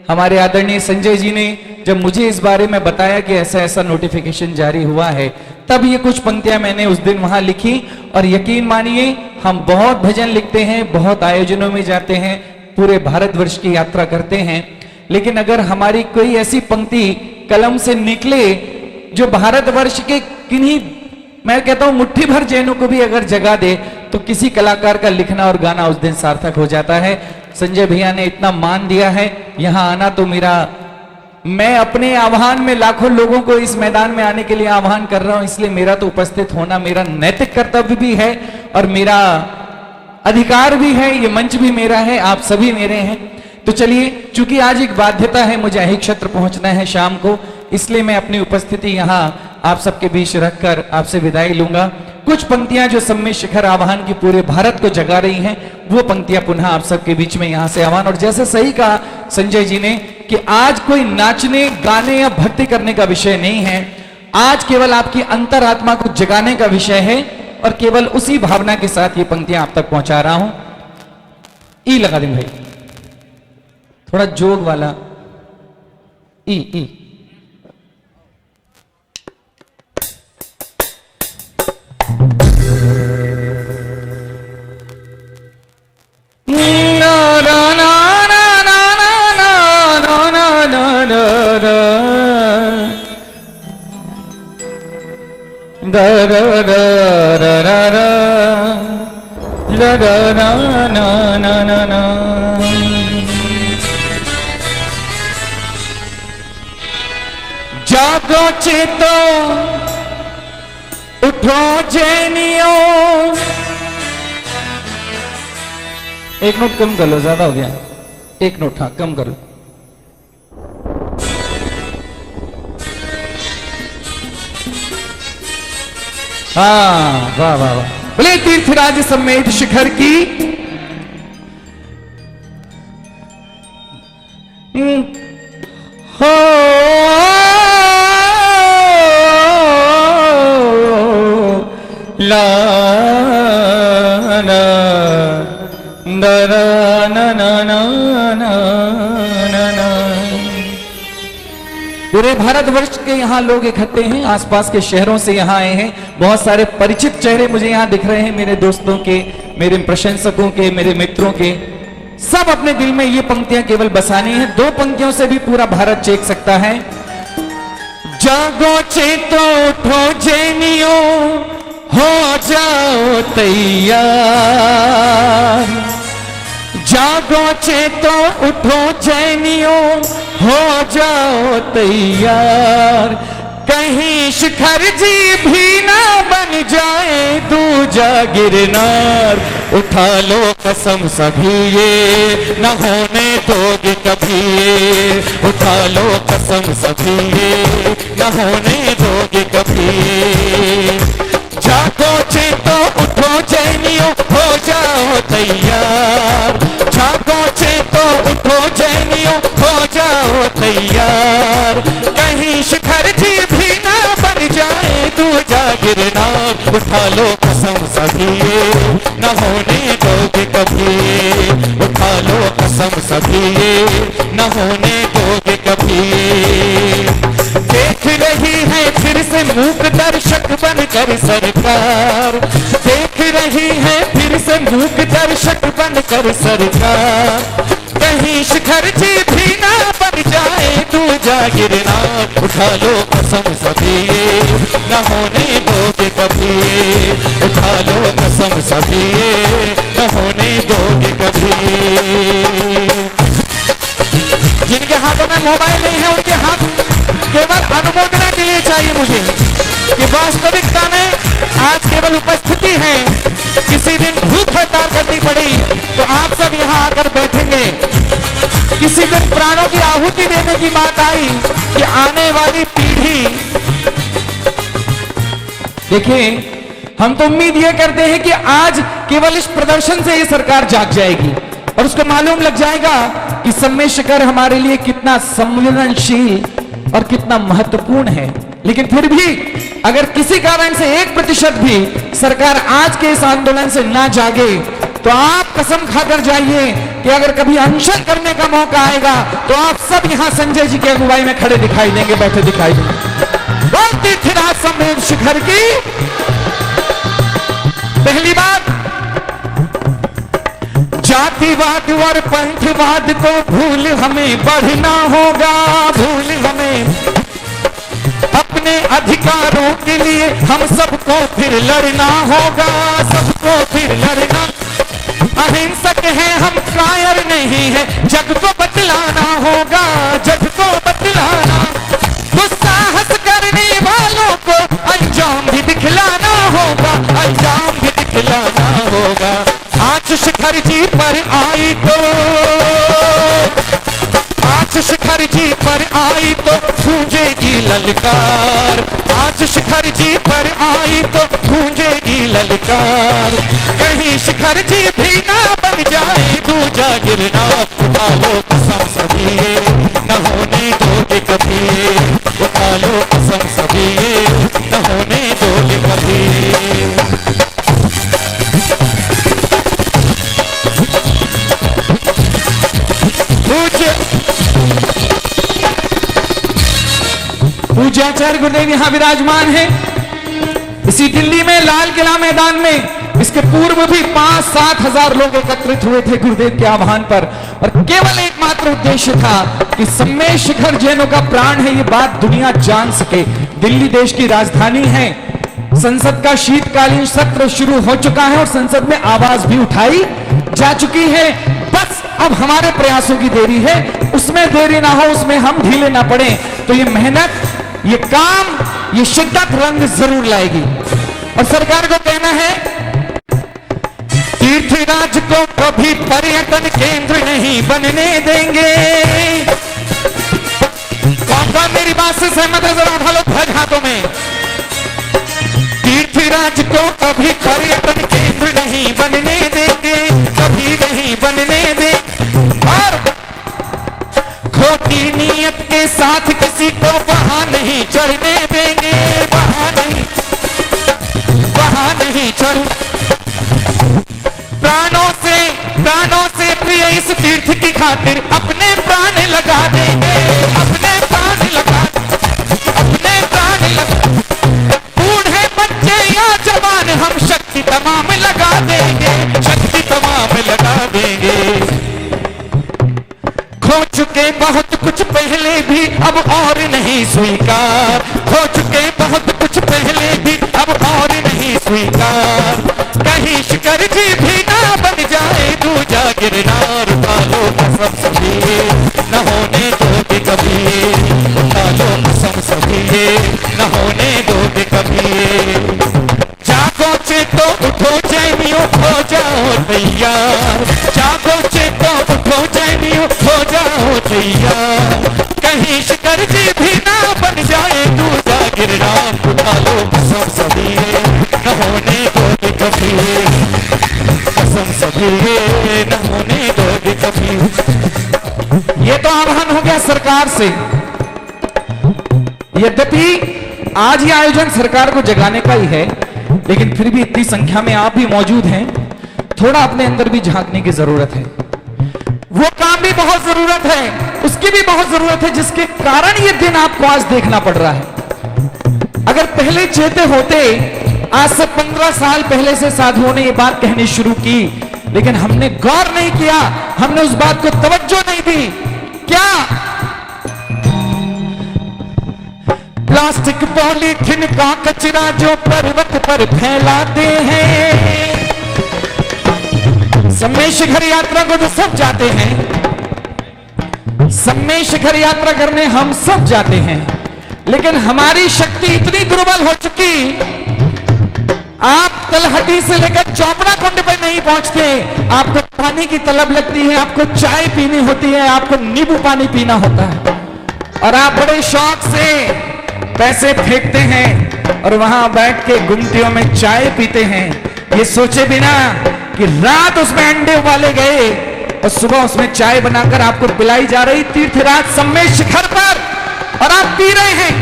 हमारे आदरणीय संजय जी ने जब मुझे इस बारे में बताया कि ऐसा ऐसा नोटिफिकेशन जारी हुआ है, तब ये कुछ पंक्तियां मैंने उस दिन वहां लिखी, और यकीन मानिए हम बहुत भजन लिखते हैं, बहुत आयोजनों में जाते हैं, पूरे भारतवर्ष की यात्रा करते हैं, लेकिन अगर हमारी कोई ऐसी पंक्ति कलम से निकले जो भारतवर्ष के किन्हीं, मैं कहता हूं मुट्ठी भर जैनों को भी अगर जगा दे, तो किसी कलाकार का लिखना और गाना उस दिन सार्थक हो जाता है। संजय भैया ने इतना मान दिया है, यहां आना तो मेरा, मैं अपने आह्वान में लाखों लोगों को इस मैदान में आने के लिए आह्वान कर रहा हूं, इसलिए मेरा तो उपस्थित होना मेरा नैतिक कर्तव्य भी है और मेरा अधिकार भी है। ये मंच भी मेरा है, आप सभी मेरे हैं। तो चलिए, चूंकि आज एक बाध्यता है, मुझे अहि क्षेत्र पहुंचना है शाम को, इसलिए मैं अपनी उपस्थिति यहां आप सबके बीच रखकर आपसे विदाई लूंगा। कुछ पंक्तियां जो सम्मेश शिखर आह्वान की पूरे भारत को जगा रही हैं, वो पंक्तियां पुनः आप सबके बीच में यहां से आह्वान। और जैसे सही कहा संजय जी ने कि आज कोई नाचने गाने या भक्ति करने का विषय नहीं है, आज केवल आपकी अंतरात्मा को जगाने का विषय है और केवल उसी भावना के साथ ये पंक्तियां आप तक पहुंचा रहा हूं। ई लगा दें भाई, थोड़ा जोग वाला ई। जागो चेतो उठो जैनियो, एक नोट कम कर लो, ज्यादा हो गया, एक नोट हाँ कम करो। हाँ वाह वाह वाह, बोले तीर्थराज समेत शिखर की हो ला ना ना ना ना ना ना। पूरे भारतवर्ष के यहाँ लोग इकट्ठे हैं, आसपास के शहरों से यहाँ आए हैं, बहुत सारे परिचित चेहरे मुझे यहाँ दिख रहे हैं, मेरे दोस्तों के, मेरे प्रशंसकों के, मेरे मित्रों के। सब अपने दिल में ये पंक्तियां केवल बसानी है, दो पंक्तियों से भी पूरा भारत चेक सकता है। जागो चेतो उठो जैनियो, हो जाओ तैयार। जागो चेतो उठो जैनियो, हो जाओ तैयार। कहीं शिखर जी भी ना बन जाए दूजा गिरनार। उठा लो कसम सभी ये न होने दोगे कभी ये। उठा लो कसम सभी ये न होने दोगे कभी। जागो चेतो उठो जैनियो, हो जाओ तैयार। जागो चेतो उठो जैनियो, हो जाओ तैयार। कहीं शिखर जी भी ना बन जाए दूजा गिरनार। उठा लो कसम सभी ये न होने दोगे कभी। उठा लो कसम सभी ये न होने दोगे कभी। देख रही है फिर से मूक दर्शक बनकर सरकार। देख रही है फिर से मूक दर्शक बनकर सरकार। कहीं शिखर जी भी ना बन जाए दूजा गिरनार। उठा लो कसम सभी ये न होने दोगे कभी। उठा लो कसम सभी ये न होने दोगे कभी। जिनके हाथों में मोबाइल नहीं है उनके हाथ केवल अनुमोदना के लिए चाहिए मुझे कि वास्तविकता में आज केवल उपस्थिति है। किसी दिन भूख हड़ताल करनी पड़ी तो आप सब यहाँ आकर बैठेंगे। किसी दिन प्राणों की आहुति देने की बात आई कि आने वाली पीढ़ी। देखिए हम तो उम्मीद ये करते हैं कि आज केवल इस प्रदर्शन से ये सरकार जाग जाएगी और उसको मालूम लग जाएगा कि सम्मेद शिखर हमारे लिए कितना संवेदनशील और कितना महत्वपूर्ण है। लेकिन फिर भी अगर किसी कारण से 1% भी सरकार आज के इस आंदोलन से ना जागे तो आप कसम खाकर जाइए कि अगर कभी अनशन करने का मौका आएगा तो आप सब यहां संजय जी की अगुवाई में खड़े दिखाई देंगे, बैठे दिखाई देंगे। बोलती थी राज सम्मेद शिखर की। पहली बात, जातिवाद और पंथवाद को भूल हमें बढ़ना होगा। भूल हमें अपने अधिकारों के लिए हम सबको फिर लड़ना होगा। सबको फिर लड़ना। अहिंसक हैं हम, कायर नहीं है, जग को बतलाना होगा। जग को बतलाना। दुस्साहस करने वालों को अंजाम भी दिखलाना होगा। अंजाम भी दिखलाना होगा। आज शिखर जी पर आई तो, आज शिखर जी पर आई तो गूंजेगी ललकार। आज शिखर जी पर आई तो गूंजेगी ललकार। कहीं शिखर जी भी ना बन जाए दूजा गिरनार। उठा लो कसम सभी ये न गुरुदेव यहाँ विराजमान हैं। इसी दिल्ली में लाल किला मैदान में इसके पूर्व भी 5-7 हजार लोग एकत्रित हुए थे गुरुदेव के आह्वान पर, और केवल एकमात्र उद्देश्य था कि सम्मेद शिखर जैनों का प्राण है, ये बात दुनिया जान सके। दिल्ली देश की राजधानी है, संसद का शीतकालीन सत्र शुरू हो चुका है और संसद में आवाज भी उठाई जा चुकी है। बस अब हमारे प्रयासों की देरी है, उसमें देरी ना हो, उसमें हम ढीले ना पड़े, तो ये मेहनत, ये काम, ये शिद्दत रंग जरूर लाएगी। और सरकार को कहना है, तीर्थराज को कभी पर्यटन केंद्र नहीं बनने देंगे। कौन मेरी बात से सहमत है? जरा उठा लो ध्वज हाथों में। तीर्थराज को कभी पर्यटन केंद्र नहीं बनने देंगे, कभी नहीं बनने देंगे। और खोटी नीयत के साथ किसी को वहां नहीं चढ़ने देंगे, वहां नहीं चढ़। प्राणों से प्रिय इस तीर्थ की खातिर अपने प्राण लगा देंगे, अपने प्राण लगा। बूढ़े बच्चे या जवान हम शक्ति तमाम लगा देंगे, शक्ति तमाम लगा देंगे। खो चुके बहुत कुछ पहले भी अब और नहीं स्वीकार, खो चुके बहुत कुछ पहले भी अब और नहीं स्वीकार। कहीं शिखर जी भी ना बन जाए दूजा गिरनार, उतालो कसम सभी न होने दोगे कभी, उतालो कसम सभी न होने दोगे कभी। जागो चेतो उठो जैनियों हो जाओ तैयार, जागो चेतो उठो जैनियों हो जाओ तैयार। कहीं शिखर जी भी ना बन जाए दूजा गिरनार, उतालो कसम सभी न होने दोगे कभी, कसम सभी न होने दोगे कभी। ये तो आह्वान हो गया सरकार से। यद्यपि आज ये आयोजन सरकार को जगाने का ही है, लेकिन फिर भी इतनी संख्या में आप भी मौजूद हैं, थोड़ा अपने अंदर भी झांकने की जरूरत है। वो काम भी बहुत जरूरत है, उसकी भी बहुत जरूरत है, जिसके कारण ये दिन आपको आज देखना पड़ रहा है। अगर पहले चेते होते, आज से 15 साल पहले से साधुओं ने ये बात कहनी शुरू की, लेकिन हमने गौर नहीं किया, हमने उस बात को तवज्जो नहीं दी। क्या प्लास्टिक पॉलीथिन का कचरा जो पर्वत पर फैलाते हैं। सम्मेद शिखर यात्रा को तो सब जाते हैं, सम्मेद शिखर यात्रा करने हम सब जाते हैं, लेकिन हमारी शक्ति इतनी दुर्बल हो चुकी, आप तलहटी से लेकर चौपड़ा कुंड पर नहीं पहुंचते। आपको पानी की तलब लगती है, आपको चाय पीनी होती है, आपको नींबू पानी पीना होता है, और आप बड़े शौक से पैसे फेंकते हैं और वहां बैठ के गुमटियों में चाय पीते हैं, ये सोचे बिना कि रात उसमें अंडे उबाले गए और सुबह उसमें चाय बनाकर आपको पिलाई जा रही तीर्थराज सम्मेद शिखर पर, और आप पी रहे हैं।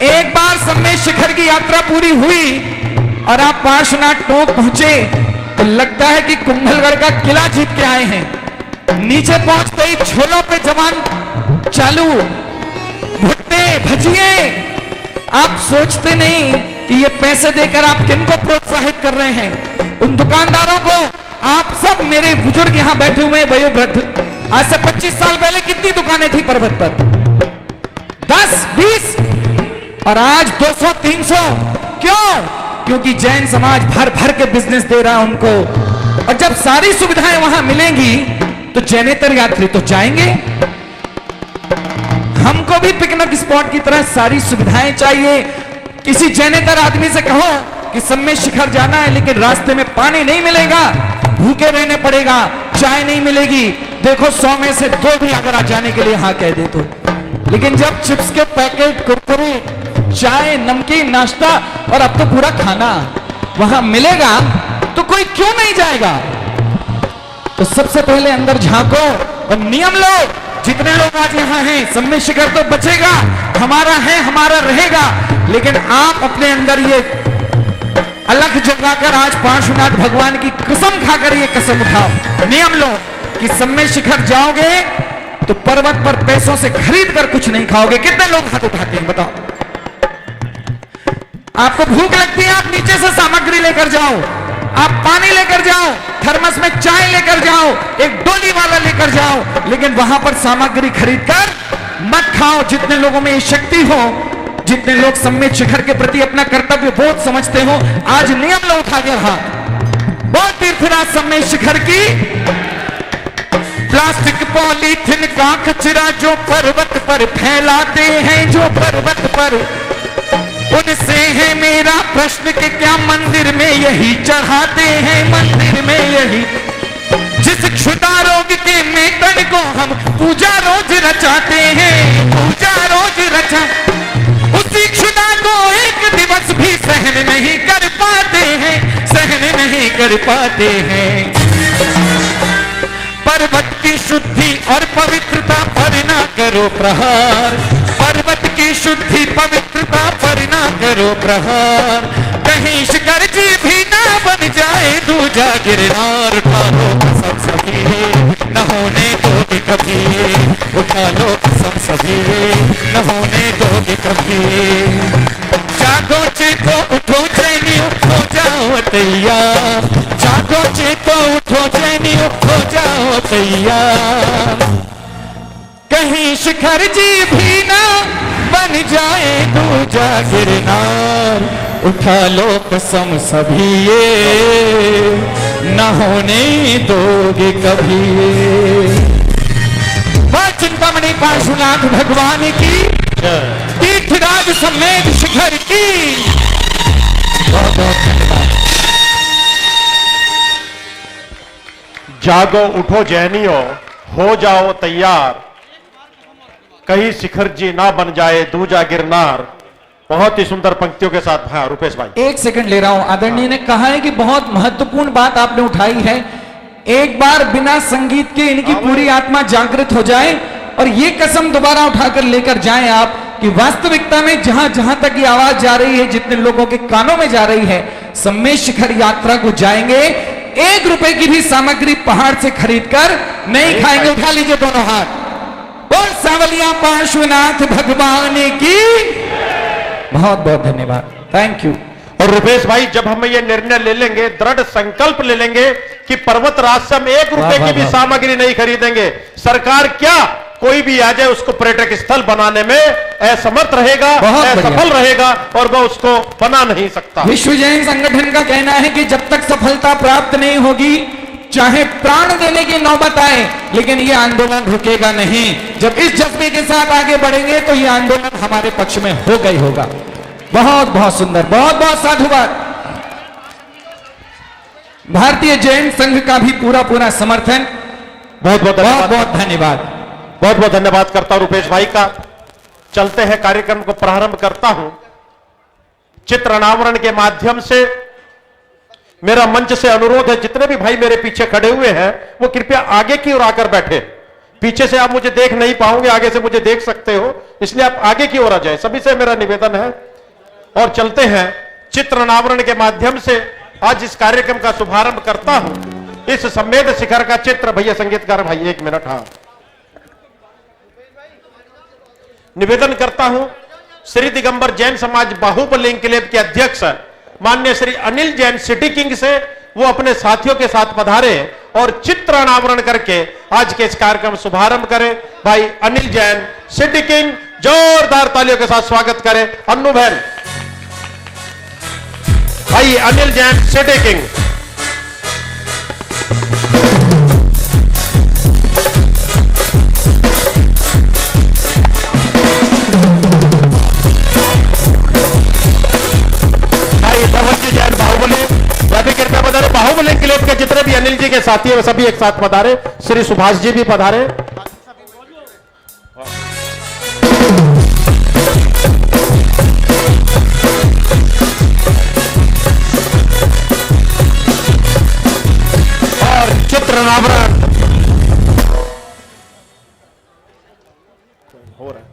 एक बार सम्मेद शिखर की यात्रा पूरी हुई और आप पार्श्वनाथ टोक पहुंचे तो लगता है कि कुंभलगढ़ का किला जीत के आए हैं। नीचे पहुंचते ही छोलों पे जवान चालू, भुट्टे भजिए। आप सोचते नहीं कि ये पैसे देकर आप किनको प्रोत्साहित कर रहे हैं। उन दुकानदारों को, आप सब मेरे बुजुर्ग यहां बैठे हुए वयोवृद्ध, आज से 25 साल पहले कितनी दुकानें थी पर्वत पर? 10, 20, और आज 200, 300। क्यों? क्योंकि जैन समाज भर भर के बिजनेस दे रहा है उनको, और जब सारी सुविधाएं वहां मिलेंगी तो जैनेतर यात्री तो जाएंगे। हमको भी पिकनिक स्पॉट की तरह सारी सुविधाएं चाहिए। किसी जैनेतर आदमी से कहो कि सम्मेद शिखर जाना है, लेकिन रास्ते में पानी नहीं मिलेगा, भूखे रहने पड़ेगा, चाय नहीं मिलेगी। देखो 100 में से 2 भी अगर आज जाने के लिए हाँ कह दे तो। लेकिन जब चिप्स के पैकेट, कुरकुरे, चाय, नमकीन, नाश्ता और अब तो पूरा खाना वहां मिलेगा तो कोई क्यों नहीं जाएगा? तो सबसे पहले अंदर झांको और नियम लो। जितने लोग आज यहाँ हैं, सम्मेद शिखर तो बचेगा, हमारा है, हमारा रहेगा, लेकिन आप अपने अंदर ये अलग जगाकर आज पार्श्वनाथ भगवान की कसम खाकर ये कसम उठाओ, नियम लो कि सम्मेद शिखर जाओगे तो पर्वत पर पैसों से खरीद कर कुछ नहीं खाओगे। कितने लोग हाथ उठाते हैं बताओ? आपको भूख लगती है, आप नीचे से सामग्री लेकर जाओ, आप पानी लेकर जाओ, थर्मस में चाय लेकर जाओ, एक डोली वाला लेकर जाओ, लेकिन वहां पर सामग्री खरीदकर मत खाओ। जितने लोगों में ये शक्ति हो, जितने लोग सम्मेद शिखर के प्रति अपना कर्तव्य बोध समझते हो, आज नियम लो उठा गया हाथ। बहुत तीर्थराज सम्मेद शिखर की प्लास्टिक पॉलीथिन का कचरा जो पर्वत पर फैलाते हैं, जो पर्वत पर, उनसे है मेरा प्रश्न कि क्या मंदिर में यही चढ़ाते हैं, मंदिर में यही। जिस क्षुधा रोग के मेतन को हम पूजा रोज रचाते हैं, पूजा रोज रचा, उसी क्षुधा को एक दिवस भी सहन नहीं कर पाते हैं, सहन नहीं कर पाते हैं। पर्वत की शुद्धि और पवित्रता पर ना करो प्रहार, पर्वत की शुद्धि पवित्रता पर ना करो प्रहार। कहीं शिखर जी भी ना बन जाए दूजा गिरनार। उठा लो कसम सभी न होने दोगे कभी, उठा लो कसम सभी न होने दोगे कभी। जागो चेतो उठो चैनियों हो जाओ तैयार, जागो चेतो उठो चैनियों हो जाओ तैयार। कहीं शिखर जी भी ना बन जाए दूजा गिरनार। उठा लो कसम सभी ये न होने दोगे कभी। वह चिंतामणि पार्श्वनाथ भगवान की, तीर्थराज सम्मेद शिखर की बहुत बहुत धन्यवाद। जागो उठो जैनियों हो जाओ तैयार, कहीं शिखर जी ना बन जाए दूजा गिरनार। बहुत ही सुंदर पंक्तियों के साथ। हाँ रुपेश भाई, एक सेकंड ले रहा हूं। आदरणीय ने कहा है कि बहुत महत्वपूर्ण बात आपने उठाई है। एक बार बिना संगीत के इनकी पूरी आत्मा जागृत हो जाए और ये कसम दोबारा उठाकर लेकर जाएं आप कि वास्तविकता में जहां जहां तक ये आवाज जा रही है, जितने लोगों के कानों में जा रही है, सम्मेद शिखर यात्रा को जाएंगे, 1 रुपए की भी सामग्री पहाड़ से खरीदकर नहीं खाएंगे। उठा लीजिए दोनों हाथ। बोल सांवलिया पार्श्वनाथ भगवान की बहुत बहुत धन्यवाद। Thank you. और रुपेश भाई, जब हम ये निर्णय ले लेंगे, दृढ़ संकल्प ले लेंगे कि पर्वत राज से हम 1 रुपए की भी सामग्री नहीं खरीदेंगे, सरकार क्या कोई भी आ जाए उसको पर्यटक स्थल बनाने में असमर्थ रहेगा, असफल रहेगा और वह उसको बना नहीं सकता। विश्व जैन संगठन का कहना है कि जब तक सफलता प्राप्त नहीं होगी, चाहे प्राण देने की नौबत आए, लेकिन यह आंदोलन रुकेगा नहीं। जब इस जज्बे के साथ आगे बढ़ेंगे तो यह आंदोलन हमारे पक्ष में होगा ही होगा। बहुत बहुत सुंदर, बहुत बहुत साधुवाद। भारतीय जैन संघ का भी पूरा पूरा समर्थन। बहुत बहुत बहुत बहुत धन्यवाद। बहुत बहुत धन्यवाद करता हूं रुपेश भाई का। चलते हैं, कार्यक्रम को प्रारंभ करता हूं। चित्र अनावरण के माध्यम से मेरा मंच से अनुरोध है, जितने भी भाई मेरे पीछे खड़े हुए हैं वो कृपया आगे की ओर आकर बैठे। पीछे से आप मुझे देख नहीं पाओगे, आगे से मुझे देख सकते हो, इसलिए आप आगे की ओर आ जाए, सभी से मेरा निवेदन है। और चलते हैं, चित्र अनावरण के माध्यम से आज इस कार्यक्रम का शुभारंभ करता हूं। इस सम्मेद शिखर का चित्र, भैया संगीतकार भाई 1 मिनट, हाँ, निवेदन करता हूं श्री दिगंबर जैन समाज बाहुबली इंक्लेव के अध्यक्ष माननीय श्री अनिल जैन सिटी किंग से वो अपने साथियों के साथ पधारे और चित्र अनावरण करके आज के इस कार्यक्रम शुभारंभ करें। भाई अनिल जैन सिटी किंग, जोरदार तालियों के साथ स्वागत करें। अन्नू बहन, भाई Anil Jain city king. Bahubali enclave के जितने भी अनिल जी के साथी हैं सभी एक साथ पधारे। श्री सुभाष जी भी पधारे। और चित्र अनावरण हो रहा है।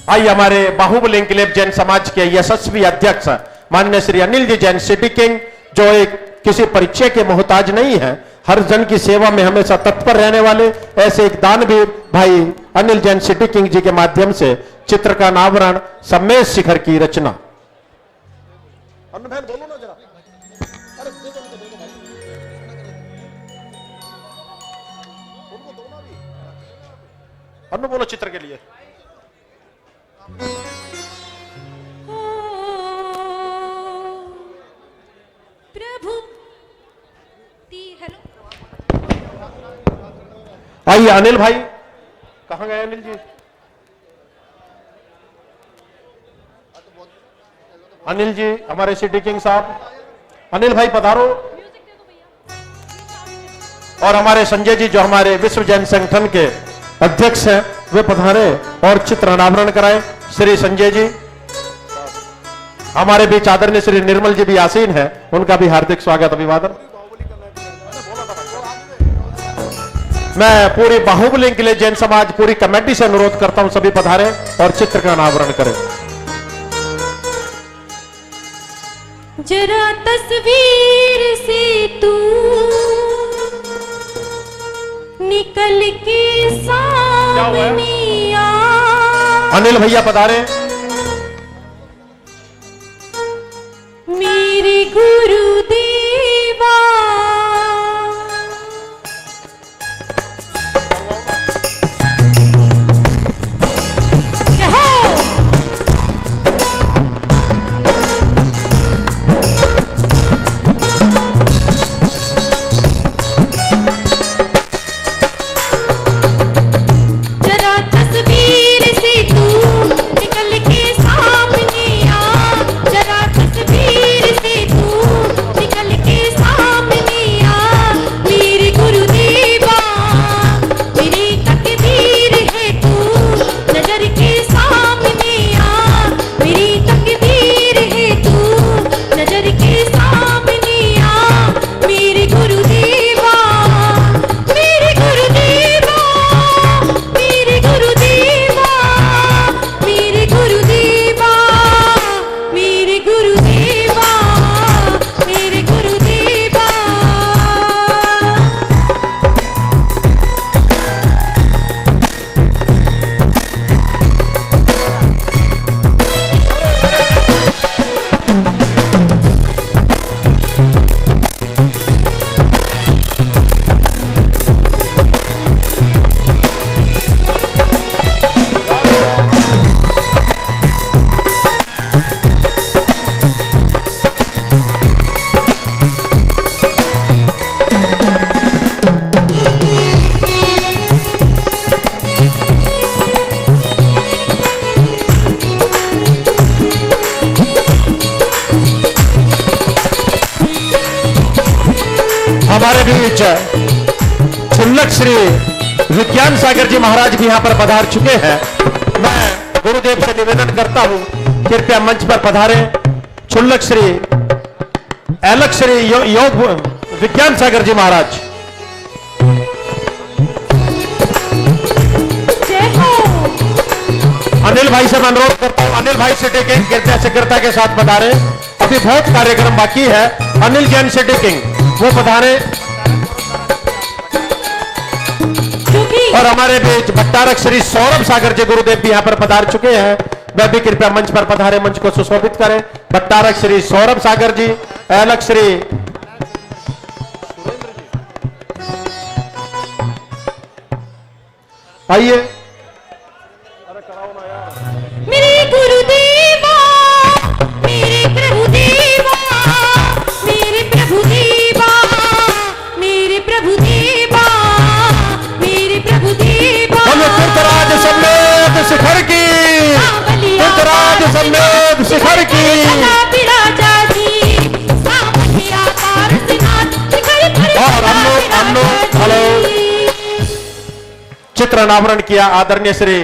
आइए, हमारे बाहुबली इंक्लेव जैन समाज के यशस्वी अध्यक्ष माननीय श्री अनिल जी जैन सिटी किंग, जो एक किसी परिचय के मोहताज नहीं है, हर जन की सेवा में हमेशा तत्पर रहने वाले ऐसे एक दानवीर भाई अनिल जैन सिटी किंग जी के माध्यम से चित्र का अनावरण सम्मेद शिखर की रचना अन्न बहन बोलो ना जरा, अरे दे दो उनको, दे दो भाई, उनको दो ना भी। अन्न बोलो चित्र के लिए। प्रभु हेलो, आइए अनिल भाई, कहां गए अनिल जी? अनिल जी हमारे सिटी किंग साहब, अनिल भाई पधारो। और हमारे संजय जी जो हमारे विश्व जैन संगठन के अध्यक्ष हैं वे पधारे और चित्र अनावरण कराएं। श्री संजय जी, हमारे बीच आदरणीय श्री निर्मल जी भी आसीन हैं, उनका भी हार्दिक स्वागत अभिवादन। मैं पूरी बाहुबली के लिए जैन समाज पूरी कमेटी से अनुरोध करता हूं सभी पधारे और चित्र का अनावरण करें। जरा तस्वीर से तू निकल के सामने आ। अनिल भैया पधारे। मेरे गुरुदेवा हमारे बीच छुल्लक श्री विज्ञान सागर जी महाराज भी यहाँ पर पधार चुके हैं। मैं गुरुदेव से निवेदन करता हूँ कृपया मंच पर पधारे। छुल्लक श्री एलक श्री योग विज्ञान सागर जी महाराज। अनिल भाई से मैं अनुरोध करता हूँ, अनिल भाई सिटी किंग कृपया शीघ्रता के साथ पधारे। अभी बहुत कार्यक्रम बाकी है। अनिल जैन सिटी किंग वो पधारे। और हमारे बीच भट्टारक श्री सौरभ सागर जी गुरुदेव भी यहाँ पर पधार चुके हैं। वह भी कृपया मंच पर पधारे, मंच को सुशोभित करें। भट्टारक श्री सौरभ सागर जी, एलक श्री आइए। मेरे गुरुदेवा, मेरे प्रभुदेवा, मेरे प्रभुदेवा, मेरे प्रभुदेवा, मेरे प्रभुदेवा। बोलो तीर्थराज समेत शिखर की, तीर्थराज समेत शिखर की। और हम लोग हेलो चित्र अनावरण किया आदरणीय श्री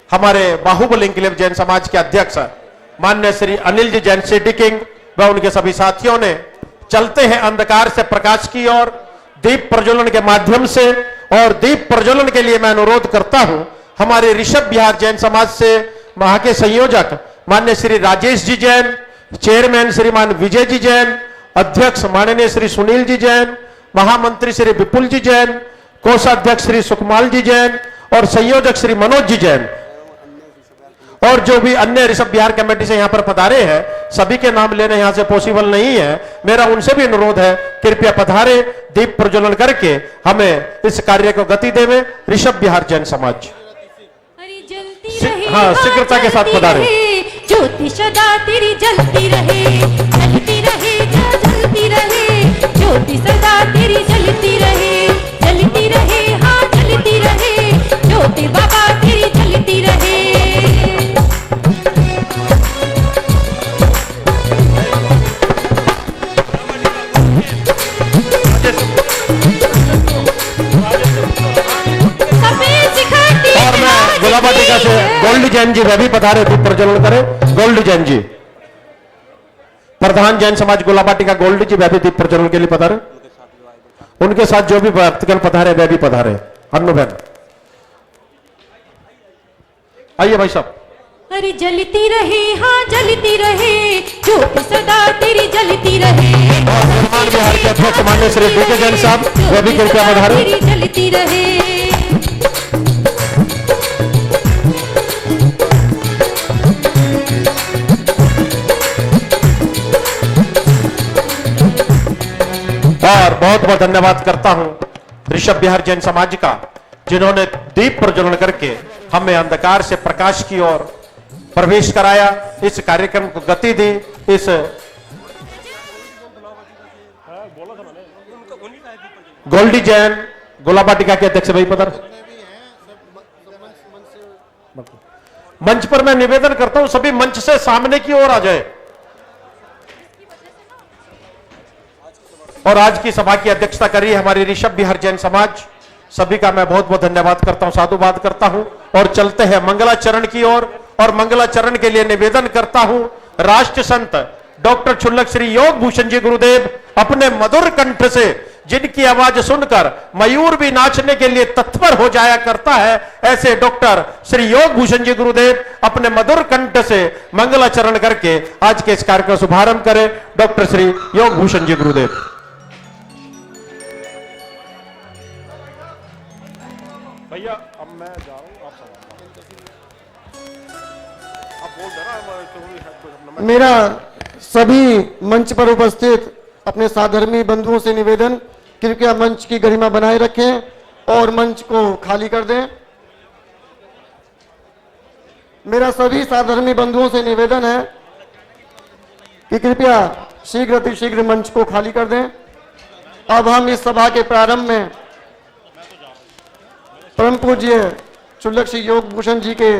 हमारे बाहुबली क्लब जैन समाज के अध्यक्ष माननीय श्री अनिल जी जैन सिटी किंग व उनके सभी साथियों ने। चलते हैं अंधकार से प्रकाश की ओर दीप प्रज्वलन के माध्यम से। और दीप प्रज्वलन के लिए मैं अनुरोध करता हूं हमारे ऋषभ विहार जैन समाज से वहां के संयोजक माननीय श्री राजेश जी जैन, चेयरमैन श्रीमान विजय जी जैन, अध्यक्ष माननीय श्री सुनील जी जैन, महामंत्री श्री विपुल जी जैन, कोषाध्यक्ष श्री सुकमाल जी जैन और संयोजक श्री मनोज जी जैन। और जो भी अन्य ऋषभ बिहार कमेटी से यहां पर पधारे हैं, सभी के नाम लेने यहां से पॉसिबल नहीं है। मेरा उनसे भी अनुरोध है, कृपया पधारे, दीप प्रज्वलन करके हमें इस कार्य को गति देवे। ऋषभ बिहार जैन समाज हाँ शीघ्रता के साथ पधारे। ज्योति सदा तेरी जलती रहे, जलती रहे, जलती रहे, ज्योति सदा तेरी जलती रहे, जलती रहे, हाँ जलती रहे, ज्योति बाबा तेरी जलती रहे। और मैं गुलाबाटिका से गोल्ड जैन जी वह भी पधारे, दीप प्रज्वलन करें। गोल्ड जैन जी, प्रधान जैन समाज गुलाबाटिका गोल्ड जी वह भी दीप प्रज्वलन के लिए पधारे। उनके साथ जो भी भक्तगण पधारे वह भी पधारे। अन्नू बहन आइए भाई साहब। अरे जलती रहे, हाँ जलती रहे, ज्योति सदा तेरी जलती रहे। और निर्माण बिहार के अध्यक्ष माननीय श्री डीके जैन साहब वह भी कृपया पधारे। तेरी जलती रहे। और बहुत बहुत धन्यवाद करता हूं ऋषभ बिहार जैन समाज का, जिन्होंने दीप प्रज्वलन करके हमें अंधकार से प्रकाश की ओर प्रवेश कराया, इस कार्यक्रम को गति दी। इस गोल्डी जैन गुलाबाटिका के अध्यक्ष भाई पधार। मंच पर मैं निवेदन करता हूं सभी मंच से सामने की ओर आ जाए। और आज की सभा की अध्यक्षता करी हमारी ऋषभ बिहार जैन समाज, सभी का मैं बहुत बहुत धन्यवाद करता हूं, साधुवाद करता हूं। और चलते हैं मंगलाचरण की ओर। और मंगलाचरण के लिए निवेदन करता हूं राष्ट्र संत डॉक्टर क्षुल्लक श्री योग भूषण जी गुरुदेव, अपने मधुर कंठ से जिनकी आवाज सुनकर मयूर भी नाचने के लिए तत्पर हो जाया करता है, ऐसे डॉक्टर श्री योग भूषण जी गुरुदेव अपने मधुर कंठ से मंगलाचरण करके आज के इस कार्य का शुभारंभ करें। डॉक्टर श्री योग भूषण जी गुरुदेव। भैया अब मैं जा रहा हूँ, आप आप बोल देना। मेरा सभी मंच पर उपस्थित अपने साधर्मी बंधुओं से निवेदन, कृपया मंच की गरिमा बनाए रखें और मंच को खाली कर दें। मेरा सभी साधर्मी बंधुओं से निवेदन है कि कृपया शीघ्र अतिशीघ्र मंच को खाली कर दें। अब हम इस सभा के प्रारंभ में परम पूज्य क्षुल्लक श्री योग भूषण जी के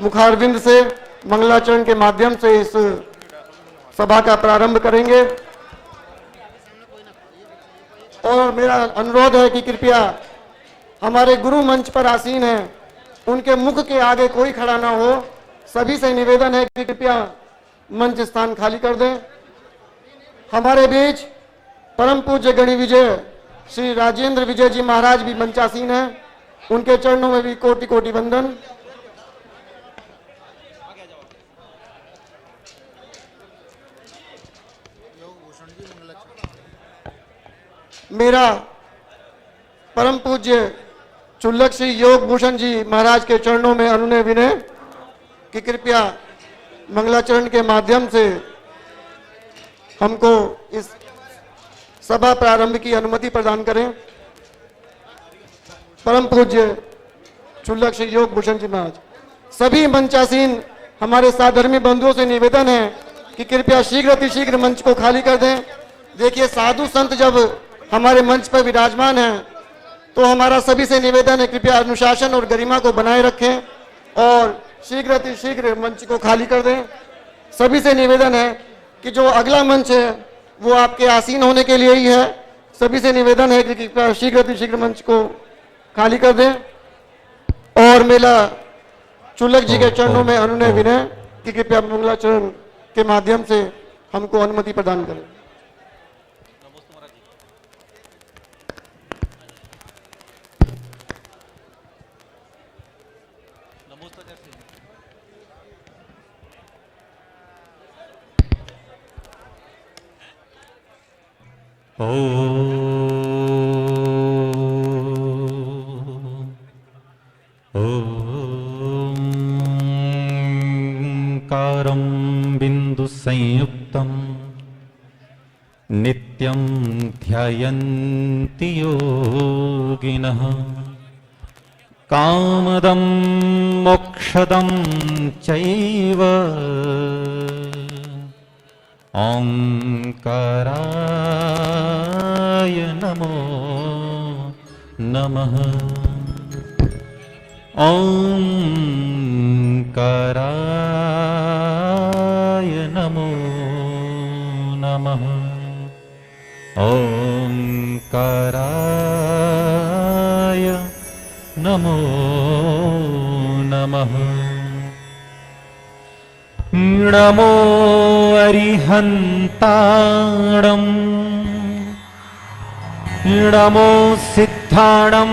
मुखारविंद से मंगलाचरण के माध्यम से इस सभा का प्रारंभ करेंगे। और मेरा अनुरोध है कि कृपया हमारे गुरु मंच पर आसीन हैं, उनके मुख के आगे कोई खड़ा ना हो। सभी से निवेदन है कि कृपया मंच स्थान खाली कर दें। हमारे बीच परम पूज्य गणि विजय श्री राजेंद्र विजय जी महाराज भी मंचासीन हैं, उनके चरणों में भी कोटि कोटि वंदन। मेरा परम पूज्य क्षुल्लक श्री योग भूषण जी महाराज के चरणों में अनुनय विनय कि कृपया मंगलाचरण के माध्यम से हमको इस सभा प्रारंभ की अनुमति प्रदान करें। परम पूज्य क्षुल्लक श्री योग भूषण जी महाराज, सभी मंचासीन हमारे साधर्मी बंधुओं से निवेदन है कि कृपया शीघ्र अतिशीघ्र मंच को खाली कर दें। देखिए, साधु संत जब हमारे मंच पर विराजमान हैं तो हमारा सभी से निवेदन है कृपया अनुशासन और गरिमा को बनाए रखें और शीघ्र अतिशीघ्र मंच को खाली कर दें। सभी से निवेदन है कि जो अगला मंच है वो आपके आसीन होने के लिए ही है। सभी से निवेदन है कि कृपया शीघ्र अतिशीघ्र मंच को खाली कर दें। और मेरा क्षुल्लक जी के चरणों में अनुनय विनय कि कृपया मंगलाचरण के माध्यम से हमको अनुमति प्रदान करें। संयुक्तं नित्यं ध्यायन्ति योगिनः कामदं मोक्षदं चैव ओंकाराय नमो नमः ओंकाराय नमो नमः ओंकाराय नमो नमः नमो अरिहन्ताणं नमो सिद्धाणं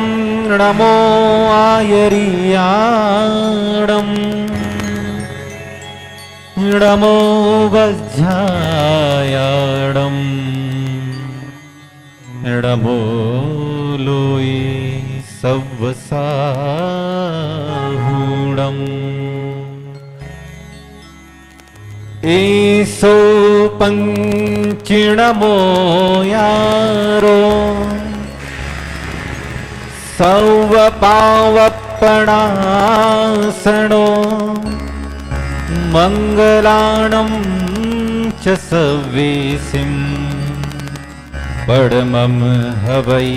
नमो आयर्याणं नमो वज्रायाणं नमो लोये सव्वसाहूणम् एसो पंचिणमो यारो सौवपावपणासनो मंगलाणं च सवेसिं परमं हवै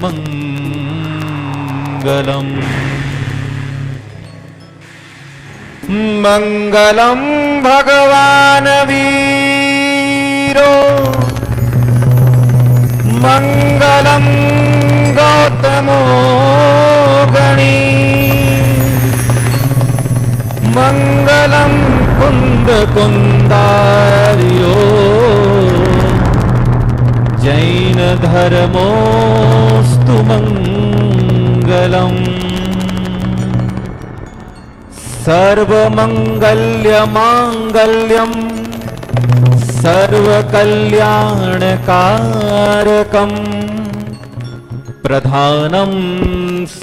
मंगलम् मंगलम भगवान वीरो मंगलम गौतमो गणी मंगलम कुंद कुंदार्यो जैन धर्मोस्तु मंगलम सर्वमंगल्य मांगल्यम सर्वकल्याणकारकम प्रधानम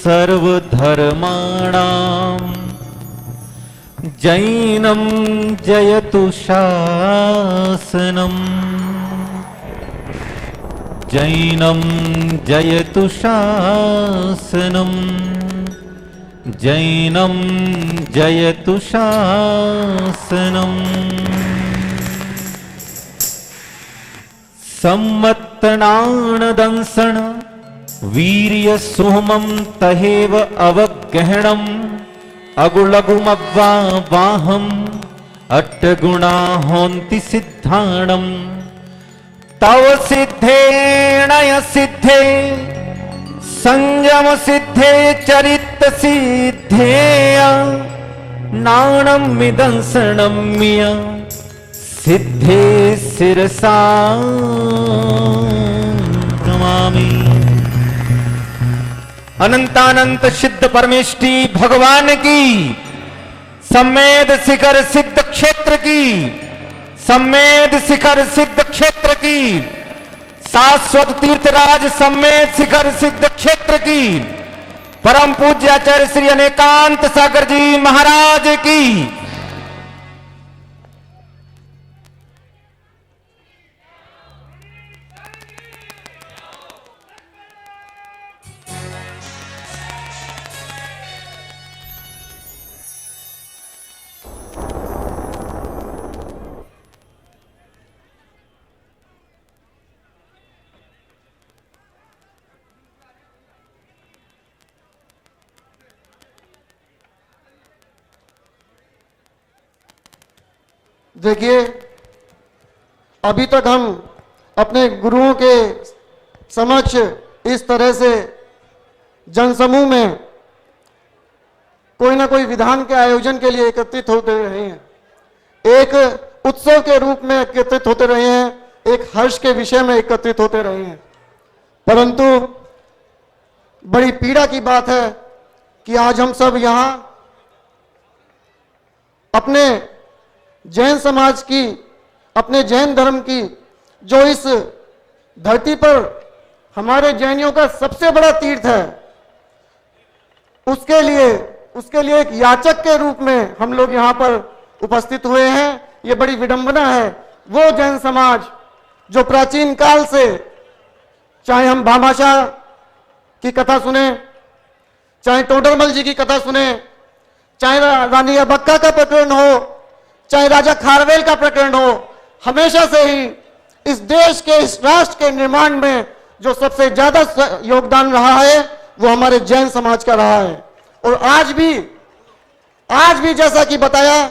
सर्वधर्माणां जैनं जयतु शासनम जैनं जयतु शासनम जैनं जयतु शासनम् सम्मत्तनाणदंसण वीर्य सुहमं तहेव अवगहणम् अगुलगुमव्वा वाहम् अट्टगुणा होन्ति सिद्धाणम् तव सिद्धेणय सिद्धे संयम सिद्धे चरित सिद्धेय नाणं मिदंसणं मिय सिद्धे शिरसा नमामि। अनंतानंत सिद्ध परमेष्टि भगवान की सम्मेद शिखर सिद्ध क्षेत्र की सम्मेद शिखर सिद्ध क्षेत्र की शाश्वत तीर्थराज सम्मेद शिखर सिद्ध क्षेत्र की परम पूज्य आचार्य श्री अनेकांत सागर जी महाराज की देखिए, अभी तक हम अपने गुरुओं के समक्ष इस तरह से जनसमूह में कोई ना कोई विधान के आयोजन के लिए एकत्रित होते रहे हैं, एक उत्सव के रूप में एकत्रित होते रहे हैं, एक हर्ष के विषय में एकत्रित होते रहे हैं। परंतु बड़ी पीड़ा की बात है कि आज हम सब यहाँ अपने जैन समाज की, अपने जैन धर्म की, जो इस धरती पर हमारे जैनियों का सबसे बड़ा तीर्थ है, उसके लिए एक याचक के रूप में हम लोग यहाँ पर उपस्थित हुए हैं, ये बड़ी विडंबना है। वो जैन समाज जो प्राचीन काल से, चाहे हम भामाशाह की कथा सुने, चाहे टोडरमल जी की कथा सुने, चाहे रानी अबक्का का प्रकरण हो, चाहे राजा खारवेल का प्रकरण हो, हमेशा से ही इस देश के, इस राष्ट्र के निर्माण में जो सबसे ज्यादा योगदान रहा है वो हमारे जैन समाज का रहा है। और आज भी जैसा कि बताया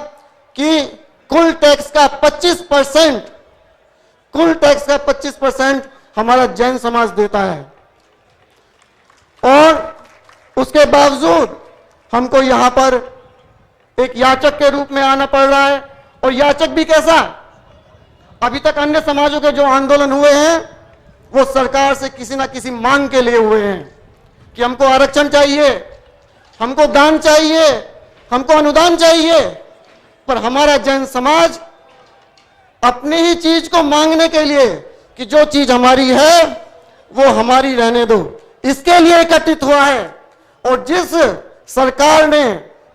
कि कुल टैक्स का 25% हमारा जैन समाज देता है, और उसके बावजूद हमको यहां पर एक याचक के रूप में आना पड़ रहा है। और याचक भी कैसा? अभी तक अन्य समाजों के जो आंदोलन हुए हैं वो सरकार से किसी ना किसी मांग के लिए हुए हैं कि हमको आरक्षण चाहिए, हमको दान चाहिए, हमको अनुदान चाहिए। पर हमारा जैन समाज अपनी ही चीज को मांगने के लिए कि जो चीज हमारी है वो हमारी रहने दो, इसके लिए एकत्रित हुआ है। और जिस सरकार ने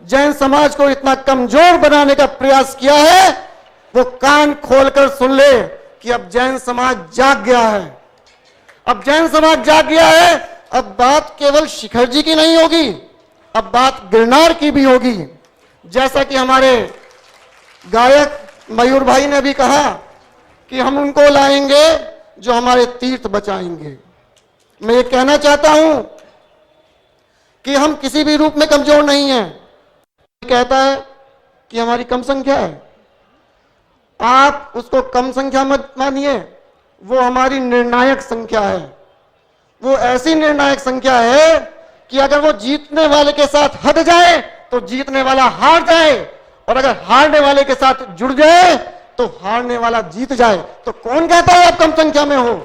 जैन समाज को इतना कमजोर बनाने का प्रयास किया है, वो कान खोलकर सुन ले कि अब जैन समाज जाग गया है। अब जैन समाज जाग गया है। अब बात केवल शिखर जी की नहीं होगी, अब बात गिरनार की भी होगी। जैसा कि हमारे गायक मयूर भाई ने भी कहा कि हम उनको लाएंगे जो हमारे तीर्थ बचाएंगे। मैं ये कहना चाहता हूं कि हम किसी भी रूप में कमजोर नहीं हैं। कहता है कि हमारी कम संख्या है, आप उसको कम संख्या मत मानिए, वो हमारी निर्णायक संख्या है। वो ऐसी निर्णायक संख्या है कि अगर वो जीतने वाले के साथ हट जाए तो जीतने वाला हार जाए, और अगर हारने वाले के साथ जुड़ जाए तो हारने वाला जीत जाए। तो कौन कहता है आप कम संख्या में हो?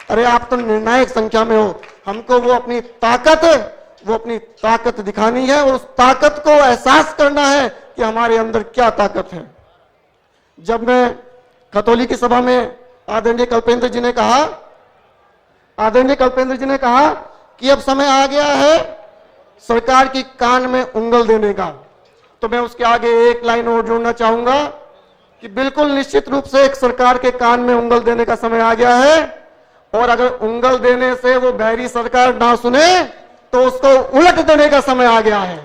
अरे आप तो निर्णायक संख्या में हो। हमको वो अपनी ताकत दिखानी है, और उस ताकत को एहसास करना है कि हमारे अंदर क्या ताकत है। जब मैं खतौली की सभा में आदरणीय कल्पेंद्र जी ने कहा कि अब समय आ गया है सरकार की कान में उंगल देने का, तो मैं उसके आगे एक लाइन और जोड़ना चाहूंगा कि बिल्कुल निश्चित रूप से एक सरकार के कान में उंगल देने का समय आ गया है। और अगर उंगल देने से वो बहरी सरकार ना सुने तो उसको उलट देने का समय आ गया है।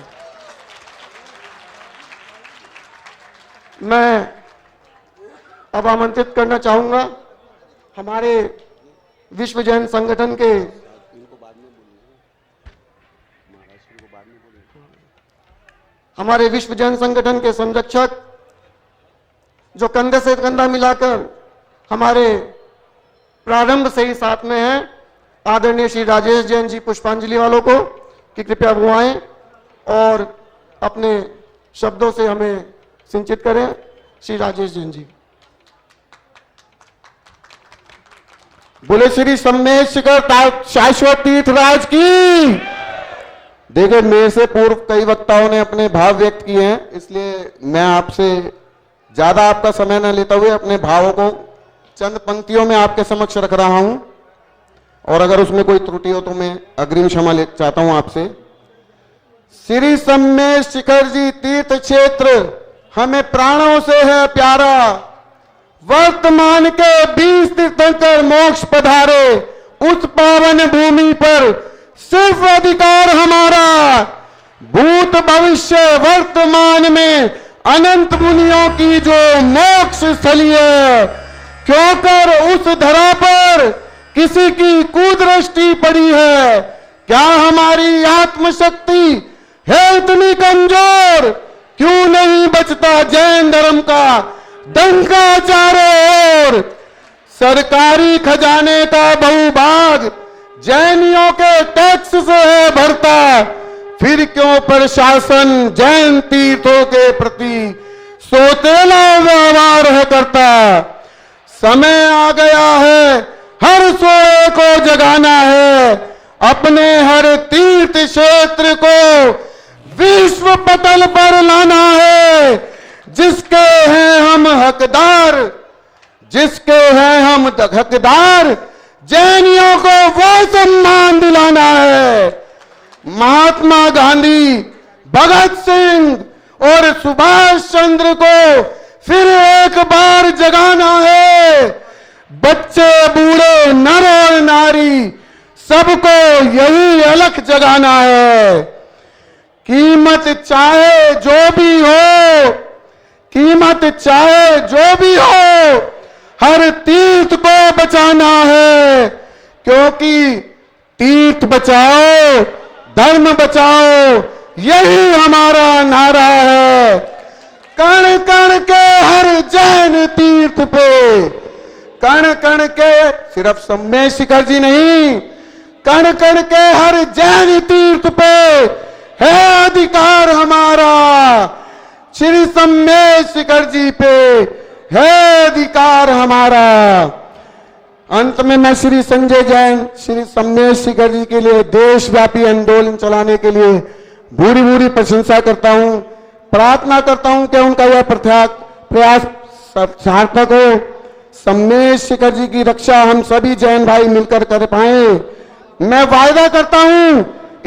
मैं अब आमंत्रित करना चाहूंगा हमारे विश्व जैन संगठन के संरक्षक जो कंधे से कंधा मिलाकर हमारे प्रारंभ से ही साथ में हैं, आदरणीय श्री राजेश जैन जी पुष्पांजलि वालों को कि कृपया वो आए और अपने शब्दों से हमें सिंचित करें। श्री राजेश जैन जी। बोले श्री सम्मेद शिखर शाश्वत तीर्थराज की। देखिए, मेरे से पूर्व कई वक्ताओं ने अपने भाव व्यक्त किए हैं, इसलिए मैं आपसे ज्यादा आपका समय न लेता हुए अपने भावों को चंद पंक्तियों में आपके समक्ष रख रहा हूं, और अगर उसमें कोई त्रुटि हो तो मैं अग्रिम क्षमा ले चाहता हूं आपसे। श्री सम्मेद शिखर जी तीर्थ क्षेत्र हमें प्राणों से है प्यारा, वर्तमान के 20 तीर्थंकर मोक्ष पधारे, उस पावन भूमि पर सिर्फ अधिकार हमारा, भूत भविष्य वर्तमान में अनंत मुनियों की जो मोक्ष स्थली है, क्यों कर उस धरा पर किसी की कुदृष्टि पड़ी है? क्या हमारी आत्मशक्ति है इतनी कमजोर? क्यों नहीं बचता जैन धर्म का डंका चारों ओर? सरकारी खजाने का बहुभाग जैनियों के टैक्स से है भरता, फिर क्यों प्रशासन जैन तीर्थों के प्रति सोतेला व्यवहार है करता? समय आ गया है, हर सोए को जगाना है, अपने हर तीर्थ क्षेत्र को विश्व पटल पर लाना है। जिसके हैं हम हकदार, जैनियों को वो सम्मान दिलाना है। महात्मा गांधी, भगत सिंह, और सुभाष चंद्र को फिर एक बार जगाना है। बच्चे बूढ़े नर और नारी सबको यही अलख जगाना है। कीमत चाहे जो भी हो, कीमत चाहे जो भी हो, हर तीर्थ को बचाना है, क्योंकि तीर्थ बचाओ धर्म बचाओ यही हमारा नारा है। कण कण के हर जैन तीर्थ पे, कण कण के, सिर्फ सम्मेद शिखर जी नहीं, कण कण के हर जैन तीर्थ पे है अधिकार हमारा। श्री सम्मेद शिखर जी पे है अधिकार हमारा। अंत में मैं श्री संजय जैन, श्री सम्मेद शिखर जी के लिए देशव्यापी आंदोलन चलाने के लिए भूरी भूरी प्रशंसा करता हूं, प्रार्थना करता हूं कि उनका यह प्रयास सार्थक हो। सम्मेद शिखर जी की रक्षा हम सभी जैन भाई मिलकर कर पाए। मैं वायदा करता हूं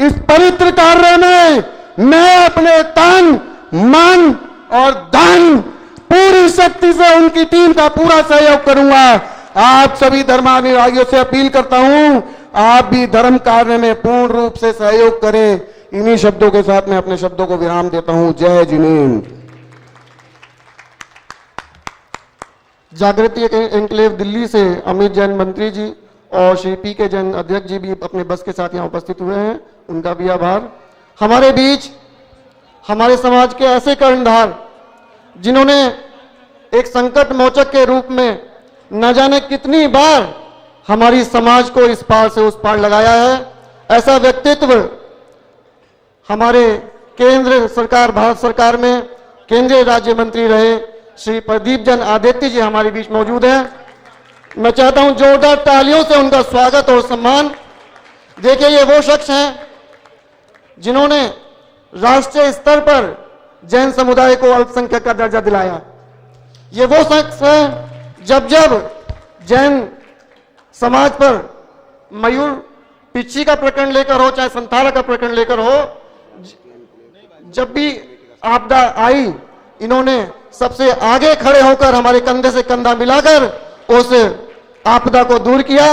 इस पवित्र कार्य में मैं अपने तन मन और धन पूरी शक्ति से उनकी टीम का पूरा सहयोग करूंगा। आप सभी धर्मानुरागियों से अपील करता हूं आप भी धर्म कार्य में पूर्ण रूप से सहयोग करें। इन्हीं शब्दों के साथ मैं अपने शब्दों को विराम देता हूं। जय जिनेन्द्र। जागृति एनक्लेव दिल्ली से अमित जैन मंत्री जी और श्री पी के जैन अध्यक्ष जी भी अपने बस के साथ यहाँ उपस्थित हुए हैं, उनका भी आभार। हमारे बीच हमारे समाज के ऐसे कर्णधार जिन्होंने एक संकट मोचक के रूप में न जाने कितनी बार हमारी समाज को इस पार से उस पार लगाया है, ऐसा व्यक्तित्व हमारे केंद्र सरकार भारत सरकार में केंद्रीय राज्य मंत्री रहे श्री प्रदीप जैन आदित्य जी हमारे बीच मौजूद हैं। मैं चाहता हूं जोरदार तालियों से उनका स्वागत और सम्मान। देखिए ये वो शख्स हैं जिन्होंने राष्ट्रीय स्तर पर जैन समुदाय को अल्पसंख्यक का दर्जा दिलाया। ये वो शख्स है जब जब जैन समाज पर मयूर पिच्ची का प्रकरण लेकर हो चाहे संथाला का प्रकरण लेकर हो, जब भी आपदा आई इन्होंने सबसे आगे खड़े होकर हमारे कंधे से कंधा मिलाकर उस आपदा को दूर किया।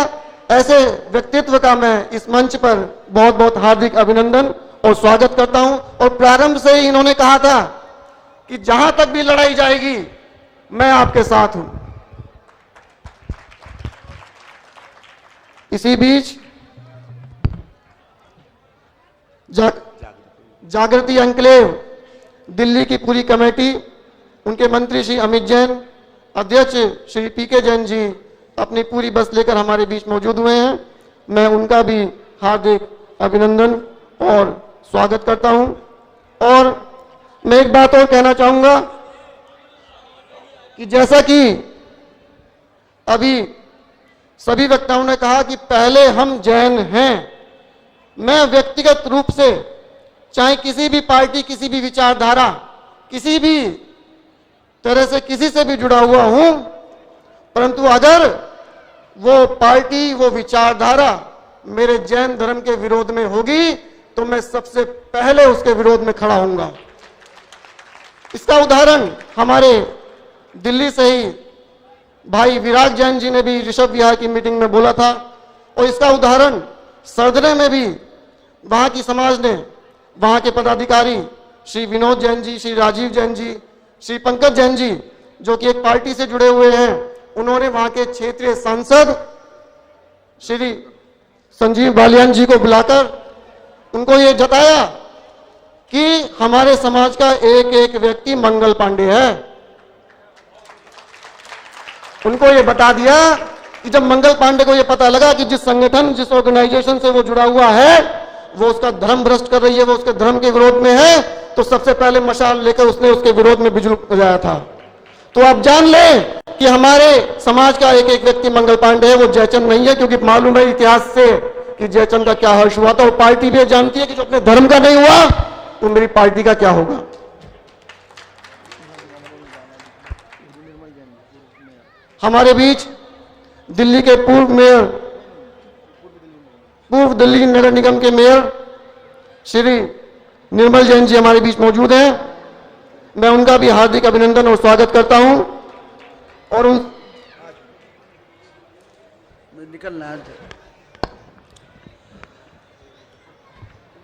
ऐसे व्यक्तित्व का मैं इस मंच पर बहुत बहुत हार्दिक अभिनंदन और स्वागत करता हूं। और प्रारंभ से ही इन्होंने कहा था कि जहां तक भी लड़ाई जाएगी मैं आपके साथ हूं। इसी बीच जागृति एनक्लेव दिल्ली की पूरी कमेटी, उनके मंत्री श्री अमित जैन, अध्यक्ष श्री पी के जैन जी अपनी पूरी बस लेकर हमारे बीच मौजूद हुए हैं। मैं उनका भी हार्दिक अभिनंदन और स्वागत करता हूं। और मैं एक बात और कहना चाहूंगा कि जैसा कि अभी सभी वक्ताओं ने कहा कि पहले हम जैन हैं, मैं व्यक्तिगत रूप से चाहे किसी भी पार्टी, किसी भी विचारधारा, किसी भी तरह से किसी से भी जुड़ा हुआ हूं, परंतु अगर वो पार्टी, वो विचारधारा मेरे जैन धर्म के विरोध में होगी तो मैं सबसे पहले उसके विरोध में खड़ा होऊंगा। इसका उदाहरण हमारे दिल्ली से ही भाई विराग जैन जी ने भी ऋषभ विहार की मीटिंग में बोला था, और इसका उदाहरण सरदने में भी वहां की समाज ने, वहां के पदाधिकारी श्री विनोद जैन जी, श्री राजीव जैन जी, श्री पंकज जैन जी जो कि एक पार्टी से जुड़े हुए हैं, उन्होंने वहां के क्षेत्रीय सांसद श्री संजीव बालियान जी को बुलाकर उनको ये जताया कि हमारे समाज का एक एक व्यक्ति मंगल पांडे है। उनको ये बता दिया कि जब मंगल पांडे को ये पता लगा कि जिस संगठन, जिस ऑर्गेनाइजेशन से वो जुड़ा हुआ है वो उसका धर्म भ्रष्ट कर रही है, वो उसके धर्म के विरोध में है, तो सबसे पहले मशाल लेकर उसने उसके विरोध में बिजुल बजाया था। तो आप जान लें कि हमारे समाज का एक एक व्यक्ति मंगल पांडे है, वो जयचंद नहीं है, क्योंकि मालूम है इतिहास से कि जयचंद का क्या हर्ष हुआ था। और पार्टी भी जानती है कि जो अपने धर्म का नहीं हुआ तो मेरी पार्टी का क्या होगा। हमारे बीच दिल्ली के पूर्व दिल्ली नगर निगम के मेयर श्री निर्मल जैन जी हमारे बीच मौजूद हैं। मैं उनका भी हार्दिक अभिनंदन और स्वागत करता हूं। और उन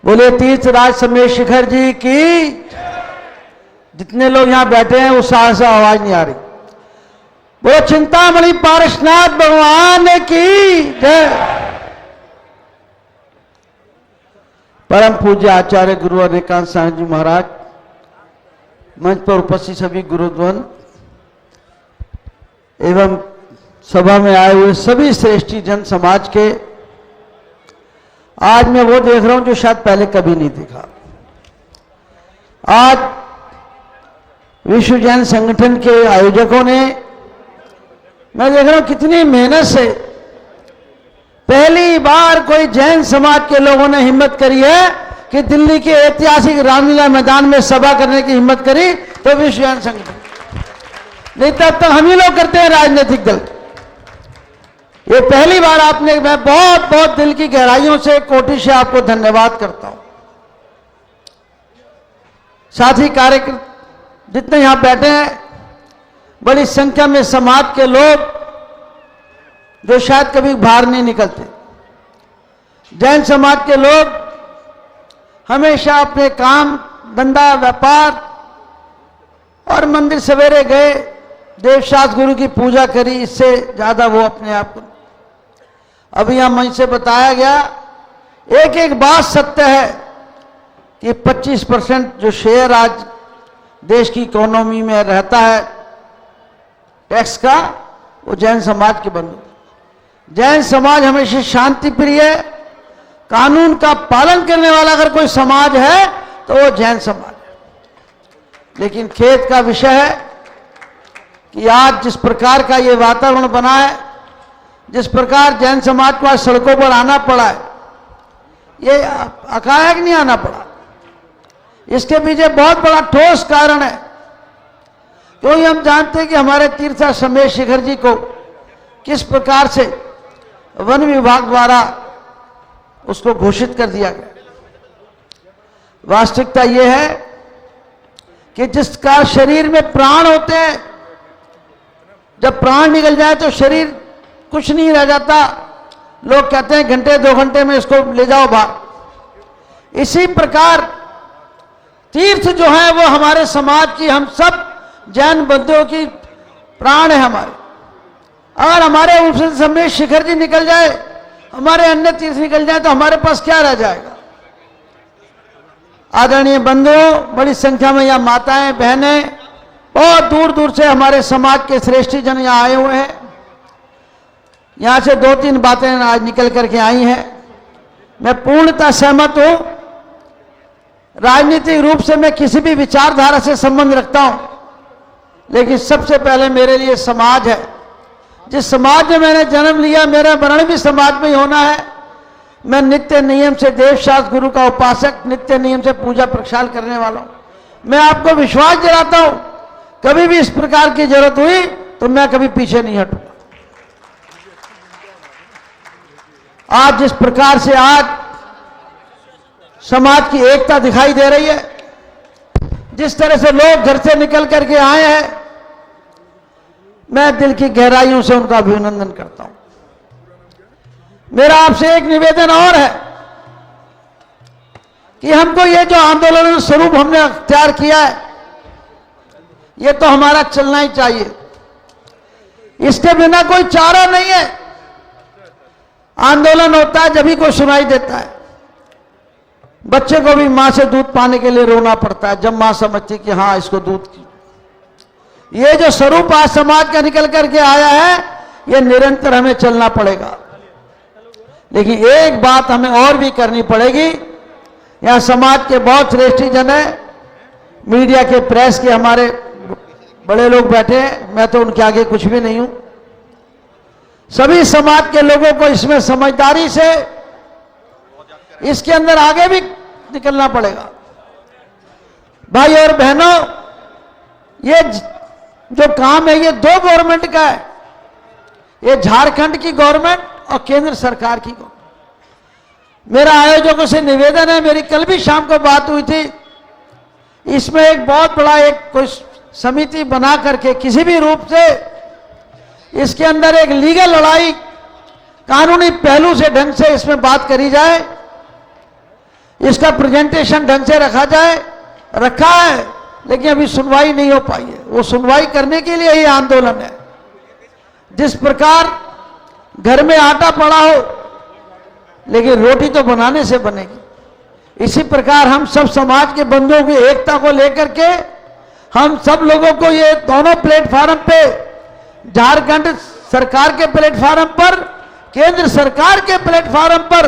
बोले तीर्थराज समेत शिखर जी की। जितने लोग यहां बैठे हैं उस साहस से आवाज नहीं आ रही। बोलो चिंतामणि पारसनाथ भगवान की जय। परम पूज्य आचार्य गुरु अनेकांत साहब जी महाराज, मंच पर उपस्थित सभी गुरुद्वन एवं सभा में आए हुए सभी श्रेष्ठी जन समाज के, आज मैं वो देख रहा हूं जो शायद पहले कभी नहीं देखा। आज विश्व जैन संगठन के आयोजकों ने, मैं देख रहा हूं कितनी मेहनत से, पहली बार कोई जैन समाज के लोगों ने हिम्मत करी है कि दिल्ली के ऐतिहासिक रामलीला मैदान में सभा करने की हिम्मत करी, तो विश्व जैन संगठन। नहीं तब तक हम ही लोग करते हैं राजनीतिक दल। ये पहली बार आपने, मैं बहुत बहुत दिल की गहराइयों से, कोटि से आपको धन्यवाद करता हूं। साथी कार्यक्रम जितने यहां बैठे हैं, बड़ी संख्या में समाज के लोग जो शायद कभी बाहर नहीं निकलते। जैन समाज के लोग हमेशा अपने काम धंधा व्यापार और मंदिर सवेरे गए, देवशास्त्र गुरु की पूजा करी, इससे ज्यादा वो अपने आप को। अभी यहां मंच से बताया गया, एक एक बात सत्य है कि 25% जो शेयर आज देश की इकोनॉमी में रहता है टैक्स का, वो जैन समाज के बंधु। जैन समाज हमेशा शांति प्रिय, कानून का पालन करने वाला अगर कोई समाज है तो वो जैन समाज है। लेकिन खेद का विषय है कि आज जिस प्रकार का ये वातावरण बना है, जिस प्रकार जैन समाज को आज सड़कों पर आना पड़ा है, ये अकायक नहीं आना पड़ा। इसके पीछे बहुत बड़ा ठोस कारण है, क्योंकि हम जानते हैं कि हमारे तीर्थराज समेत शिखर जी को किस प्रकार से वन विभाग द्वारा उसको घोषित कर दिया गया। वास्तविकता यह है कि जिसका शरीर में प्राण होते हैं, जब प्राण निकल जाए तो शरीर कुछ नहीं रह जाता। लोग कहते हैं घंटे 2 घंटे में इसको ले जाओ बाहर। इसी प्रकार तीर्थ जो है वो हमारे समाज की, हम सब जैन बंधुओं की प्राण है हमारे। अगर हमारे उपस्थित समेत शिखर जी निकल जाए, हमारे अन्य तीर्थ निकल जाए, तो हमारे पास क्या रह जाएगा। आदरणीय बंधुओं, बड़ी संख्या में यहाँ माताएं बहनें बहुत दूर दूर से हमारे समाज के श्रेष्ठी जन यहाँ आए हुए हैं। यहाँ से 2-3 बातें आज निकल करके आई हैं। मैं पूर्णतः सहमत हूं। राजनीतिक रूप से मैं किसी भी विचारधारा से संबंध रखता हूं, लेकिन सबसे पहले मेरे लिए समाज है। जिस समाज में मैंने जन्म लिया, मेरा मरण भी समाज में ही होना है। मैं नित्य नियम से देवशास्त्र गुरु का उपासक, नित्य नियम से पूजा प्रक्षाल करने वाला हूं। मैं आपको विश्वास दिलाता हूं, कभी भी इस प्रकार की जरूरत हुई तो मैं कभी पीछे नहीं हटूंगा। आज जिस प्रकार से आज समाज की एकता दिखाई दे रही है, जिस तरह से लोग घर से निकल करके आए हैं, मैं दिल की गहराइयों से उनका अभिनंदन करता हूं। मेरा आपसे एक निवेदन और है कि हमको ये जो आंदोलन स्वरूप हमने अख्तियार किया है, ये तो हमारा चलना ही चाहिए। इसके बिना कोई चारा नहीं है। आंदोलन होता है जब ही कोई सुनाई देता है। बच्चे को भी मां से दूध पाने के लिए रोना पड़ता है, जब मां समझती कि हाँ इसको दूध की। ये जो स्वरूप आज समाज का निकल करके आया है, ये निरंतर हमें चलना पड़ेगा। लेकिन एक बात हमें और भी करनी पड़ेगी। यहां समाज के बहुत श्रेष्ठी जन है, मीडिया के, प्रेस के हमारे बड़े लोग बैठे हैं, मैं तो उनके आगे कुछ भी नहीं हूं। सभी समाज के लोगों को इसमें समझदारी से इसके अंदर आगे भी निकलना पड़ेगा। भाई और बहनों, ये जो काम है ये 2 गवर्नमेंट का है। ये झारखंड की गवर्नमेंट और केंद्र सरकार की गवर्नमेंट। मेरा आयोजकों से निवेदन है, मेरी कल भी शाम को बात हुई थी इसमें एक बहुत बड़ा एक कोई समिति बना करके किसी भी रूप से इसके अंदर एक लीगल लड़ाई कानूनी पहलू से ढंग से इसमें बात करी जाए, इसका प्रेजेंटेशन ढंग से रखा है, लेकिन अभी सुनवाई नहीं हो पाई है। वो सुनवाई करने के लिए ये आंदोलन है। जिस प्रकार घर में आटा पड़ा हो लेकिन रोटी तो बनाने से बनेगी, इसी प्रकार हम सब समाज के बंधुओं की एकता को लेकर के हम सब लोगों को ये दोनों प्लेटफार्म पे, झारखंड सरकार के प्लेटफार्म पर, केंद्र सरकार के प्लेटफार्म पर,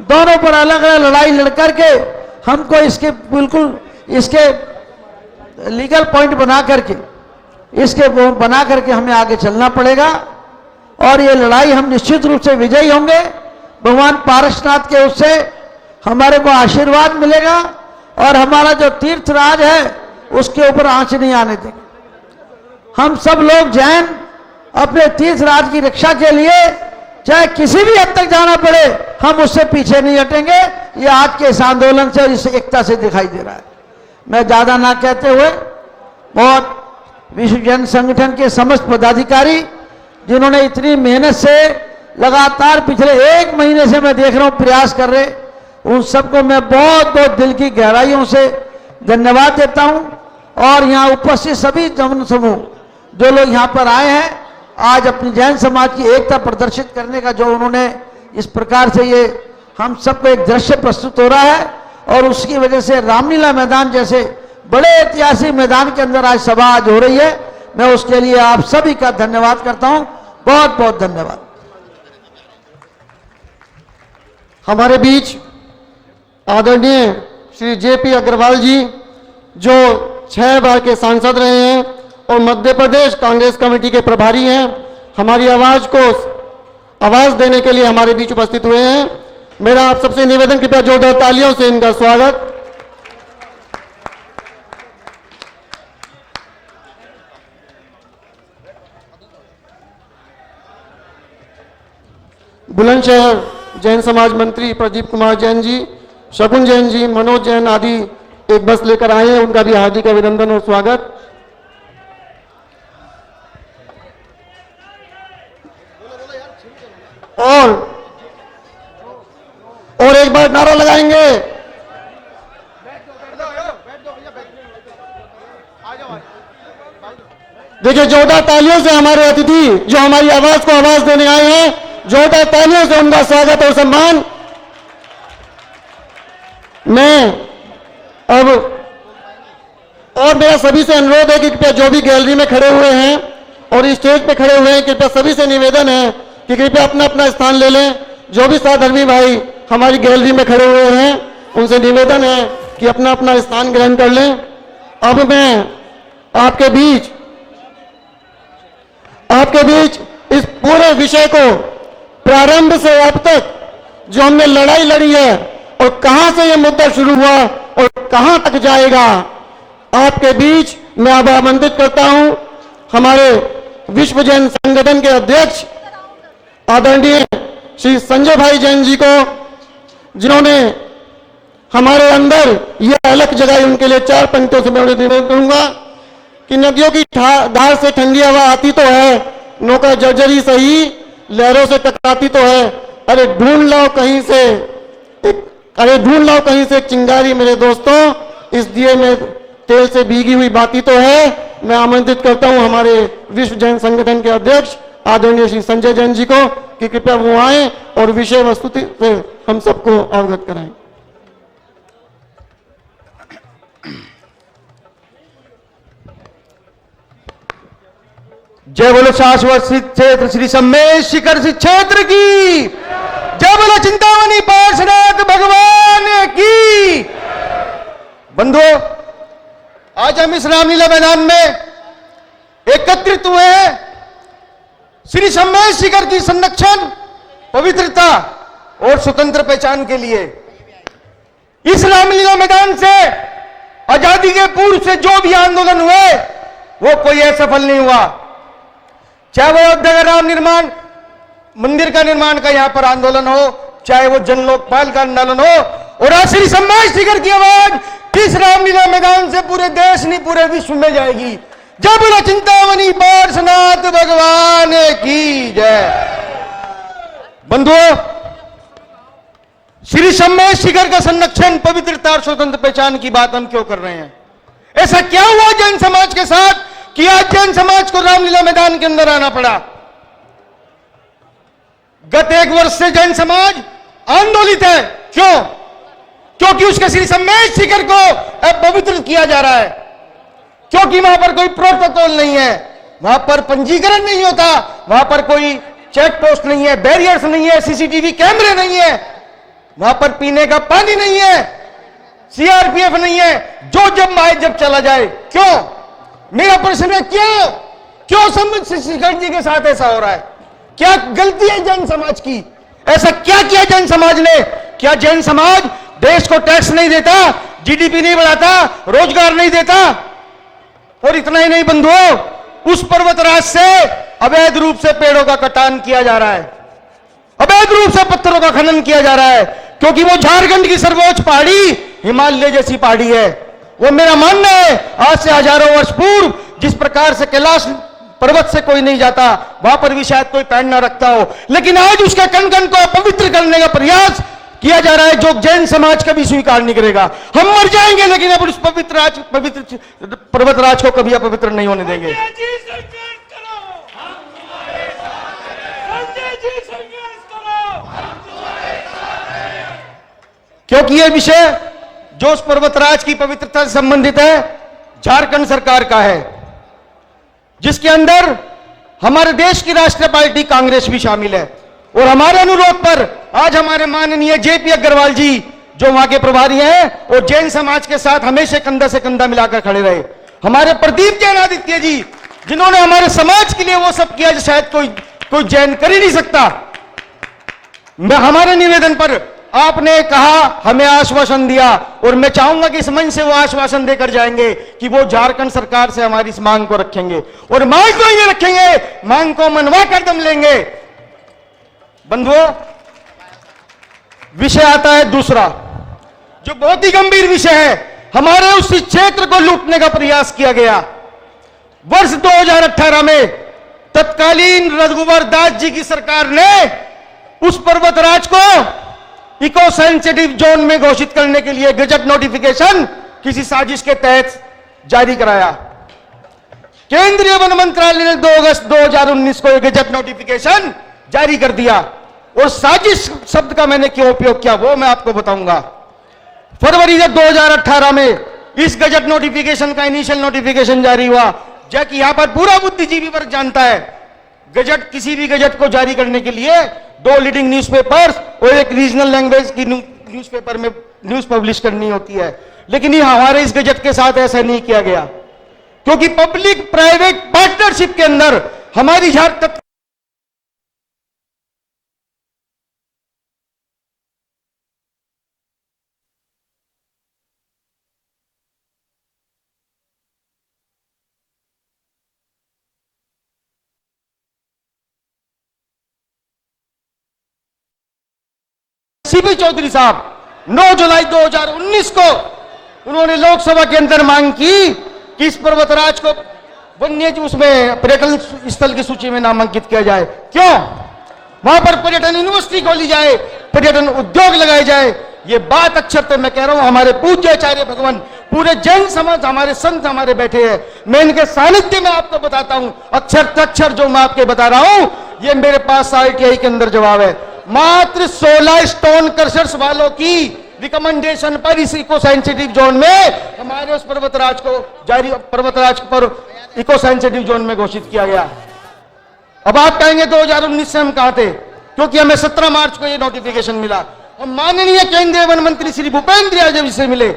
दोनों पर अलग अलग लड़ाई लड़ करके हमको इसके बिल्कुल इसके लीगल पॉइंट बना करके हमें आगे चलना पड़ेगा और ये लड़ाई हम निश्चित रूप से विजयी होंगे। भगवान पारसनाथ के उससे हमारे को आशीर्वाद मिलेगा और हमारा जो तीर्थ राज है उसके ऊपर आंच नहीं आने देंगे। हम सब लोग जैन अपने तीर्थ राज की रक्षा के लिए चाहे किसी भी हद तक जाना पड़े, हम उससे पीछे नहीं हटेंगे। ये आज के इस आंदोलन से और इस एकता से दिखाई दे रहा है। मैं ज्यादा ना कहते हुए, बहुत विश्व जैन संगठन के समस्त पदाधिकारी जिन्होंने इतनी मेहनत से लगातार पिछले 1 महीने से मैं देख रहा हूं प्रयास कर रहे, उन सबको मैं बहुत बहुत दिल की गहराइयों से धन्यवाद देता हूं। और यहाँ उपस्थित सभी जन समूह जो लोग यहाँ पर आए हैं, आज अपनी जैन समाज की एकता प्रदर्शित करने का जो उन्होंने इस प्रकार से ये हम सबको एक दृश्य प्रस्तुत हो रहा है, और उसकी वजह से रामलीला मैदान जैसे बड़े ऐतिहासिक मैदान के अंदर आज सभा आज हो रही है। मैं उसके लिए आप सभी का धन्यवाद करता हूं। बहुत बहुत धन्यवाद। हमारे बीच आदरणीय श्री जेपी अग्रवाल जी, जो 6 बार के सांसद रहे हैं और मध्य प्रदेश कांग्रेस कमेटी के प्रभारी हैं, हमारी आवाज को आवाज देने के लिए हमारे बीच उपस्थित हुए हैं। मेरा आप सबसे निवेदन, कृपया जोरदार तालियों से इनका स्वागत। बुलंदशहर जैन समाज मंत्री प्रदीप कुमार जैन जी, शगुन जैन जी, मनोज जैन आदि एक बस लेकर आए हैं, उनका भी हार्दिक अभिनंदन और स्वागत। और एक बार नारा लगाएंगे, देखिए जोरदार तालियों से हमारे अतिथि जो हमारी आवाज को आवाज देने आए हैं, जोरदार तालियों से उनका स्वागत और सम्मान। मैं अब और मेरा सभी से अनुरोध है कि कृपया जो भी गैलरी में खड़े हुए हैं और स्टेज पे खड़े हुए हैं, कृपया सभी से निवेदन है कि कृपया अपना अपना स्थान ले लें। जो भी साधर्मी भाई हमारी गैलरी में खड़े हुए हैं, उनसे निवेदन है कि अपना अपना स्थान ग्रहण कर लें। अब मैं आपके बीच इस पूरे विषय को प्रारंभ से अब तक जो हमने लड़ाई लड़ी है और कहां से यह मुद्दा शुरू हुआ और कहां तक जाएगा, आपके बीच मैं अब आमंत्रित करता हूं हमारे विश्व जैन संगठन के अध्यक्ष आदरणीय श्री संजय भाई जैन जी को, जिन्होंने हमारे अंदर यह अलख जगाई। उनके लिए 4 पंक्तियों से मैं निवेदन करूंगा कि नदियों की धार से ठंडी हवा आती तो है, नौका जर्जरी सही लहरों से टकराती तो है, अरे ढूंढ लाओ कहीं से एक चिंगारी मेरे दोस्तों, इस दिए में तेल से भीगी हुई बाती तो है। मैं आमंत्रित करता हूं हमारे विश्व जैन संगठन के अध्यक्ष आदरणीय श्री संजय जैन जी को कि कृपया वो आए और विषय वस्तु से हम सबको अवगत कराएं। जय बोलो शाश्वत सिद्ध क्षेत्र श्री सम्मेश शिखर सिद्ध क्षेत्र की जय, बोलो चिंतामणि पार्षनाथ भगवान की। बंधुओं, आज हम इस रामलीला मैदान में एकत्रित हुए हैं श्री सम्मेश शिखर की संरक्षण, पवित्रता और स्वतंत्र पहचान के लिए। इस रामलीला मैदान से आजादी के पूर्व से जो भी आंदोलन हुए वो कोई असफल नहीं हुआ, चाहे वो अयोध्या का राम निर्माण मंदिर का निर्माण का यहां पर आंदोलन हो, चाहे वो जन लोकपाल का आंदोलन हो, और आज श्री सम्मेश शिखर की आवाज इस रामलीला मैदान से पूरे देश नहीं पूरे विश्व में जाएगी। जब बोलो चिंतामणि पार्श्वनाथ भगवान की जय। बंधुओं, श्री सम्मेद शिखर का संरक्षण, पवित्रता और स्वतंत्र पहचान की बात हम क्यों कर रहे हैं? ऐसा क्या हुआ जैन समाज के साथ कि आज जैन समाज को रामलीला मैदान के अंदर आना पड़ा? गत 1 वर्ष से जैन समाज आंदोलित है। क्यों? क्योंकि उसके श्री सम्मेद शिखर को अपवित्र किया जा रहा है, क्योंकि वहां पर कोई प्रोटोकॉल नहीं है, वहां पर पंजीकरण नहीं होता, वहां पर कोई चेक पोस्ट नहीं है, बैरियर्स नहीं है, सीसीटीवी कैमरे नहीं है, वहां पर पीने का पानी नहीं है, सीआरपीएफ नहीं है, जो जब आए जब चला जाए। क्यों? मेरा प्रश्न है, क्यों सम्मेद शिखर जी के साथ ऐसा हो रहा है? क्या गलती है जैन समाज की? ऐसा क्या किया जैन समाज ने? क्या जैन समाज देश को टैक्स नहीं देता, जीडीपी नहीं बढ़ाता, रोजगार नहीं देता? और इतना ही नहीं बंधुओं, उस पर्वतराज से अवैध रूप से पेड़ों का कटान किया जा रहा है, अवैध रूप से पत्थरों का खनन किया जा रहा है, क्योंकि वो झारखंड की सर्वोच्च पहाड़ी हिमालय जैसी पहाड़ी है। वो मेरा मानना है, आज से हजारों वर्ष पूर्व जिस प्रकार से कैलाश पर्वत से कोई नहीं जाता, वहां पर भी शायद कोई पैर न रखता हो, लेकिन आज उसके कण कण को पवित्र करने का प्रयास किया जा रहा है, जो जैन समाज कभी स्वीकार नहीं करेगा। हम मर जाएंगे लेकिन अब उस पवित्र पर्वतराज को कभी अपवित्र नहीं होने देंगे। क्योंकि यह विषय जो उस पर्वतराज की पवित्रता से संबंधित है, झारखंड सरकार का है, जिसके अंदर हमारे देश की राष्ट्रीय पार्टी कांग्रेस भी शामिल है। और हमारे अनुरोध पर आज हमारे माननीय जेपी अग्रवाल जी, जो वहां के प्रभारी हैं और जैन समाज के साथ हमेशा कंधा से कंधा मिलाकर खड़े रहे, हमारे प्रदीप जैन आदित्य जी, जिन्होंने हमारे समाज के लिए वो सब किया जो शायद कोई जैन कर ही नहीं सकता। मैं हमारे निवेदन पर आपने कहा, हमें आश्वासन दिया, और मैं चाहूंगा कि इस मंच से वो आश्वासन देकर जाएंगे कि वो झारखंड सरकार से हमारी इस मांग को रखेंगे, और मांग को ये रखेंगे, मांग को मनवा कर दम लेंगे। बंधुओं, विषय आता है दूसरा, जो बहुत ही गंभीर विषय है। हमारे उस क्षेत्र को लूटने का प्रयास किया गया। वर्ष 2018 में तत्कालीन रघुवर दास जी की सरकार ने उस पर्वतराज को इको सेंसिटिव जोन में घोषित करने के लिए गजट नोटिफिकेशन किसी साजिश के तहत जारी कराया। केंद्रीय वन मंत्रालय ने 2 अगस्त 2019 को एक गजट नोटिफिकेशन जारी कर दिया। और साजिश शब्द का मैंने क्यों उपयोग किया वो मैं आपको बताऊंगा। फरवरी 2018 में इस गजट नोटिफिकेशन का इनिशियल नोटिफिकेशन जारी हुआ, जबकि यहां पर पूरा बुद्धिजीवी वर्ग जानता है गजट, किसी भी गजट को जारी करने के लिए 2 लीडिंग न्यूज़पेपर्स और एक रीजनल लैंग्वेज की न्यूज़पेपर में न्यूज पब्लिश करनी होती है। लेकिन ये हमारे इस गजट के साथ ऐसा नहीं किया गया, क्योंकि पब्लिक प्राइवेट पार्टनरशिप के अंदर हमारी झारखंड सीपी चौधरी साहब 9 जुलाई 2019 को उन्होंने लोकसभा के अंदर मांग की कि इस पर्वतराज को वन्य उसमें पर्यटन स्थल की सूची में नामांकित किया जाए। क्यों? वहां पर पर्यटन यूनिवर्सिटी खोली जाए, पर्यटन उद्योग लगाए जाए। ये बात अक्षर तो मैं कह रहा हूं, हमारे पूज्य आचार्य भगवान, पूरे जैन समाज, हमारे संत हमारे बैठे हैं, मैं इनके सानिध्य में आपको बताता हूं, अक्षर तक्षर जो मैं आपके बता रहा हूं, ये मेरे पास आईटीआई के अंदर जवाब है। मात्र 16 स्टोन क्रशर्स वालों की रिकमेंडेशन पर इस इको सेंसिटिव जोन में हमारे उस पर्वतराज पर इको सेंसिटिव जोन में घोषित किया गया। अब आप कहेंगे 2019 से हम कहां थे, क्योंकि हमें 17 मार्च को यह नोटिफिकेशन मिला। हम माननीय केंद्रीय वन मंत्री श्री भूपेंद्र यादव जी से मिले,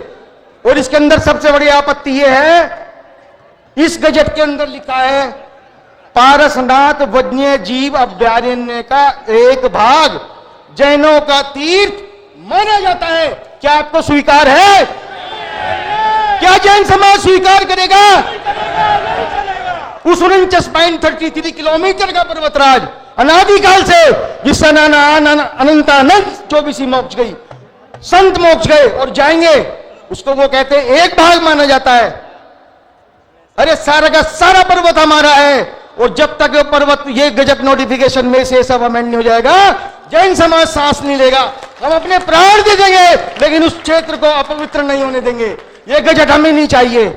और इसके अंदर सबसे बड़ी आपत्ति यह है, इस गजट के अंदर लिखा है पारसनाथ वन्य जीव अभयारण्य का एक भाग जैनों का तीर्थ माना जाता है। क्या आपको स्वीकार है? क्या जैन समाज स्वीकार करेगा? उस 49.33 किलोमीटर का पर्वतराज अनादिकाल से, जिसका अनंतानंद 24 मोक्ष गई, संत मोक्ष गए और जाएंगे, उसको वो कहते हैं एक भाग माना जाता है। अरे सारा का सारा पर्वत हमारा है, और जब तक वो पर्वत ये गजट नोटिफिकेशन में से सब अमेंड नहीं हो जाएगा, जैन समाज सांस नहीं लेगा। हम अपने प्राण दे देंगे, लेकिन उस क्षेत्र को अपवित्र नहीं होने देंगे। ये गजट हमें नहीं चाहिए।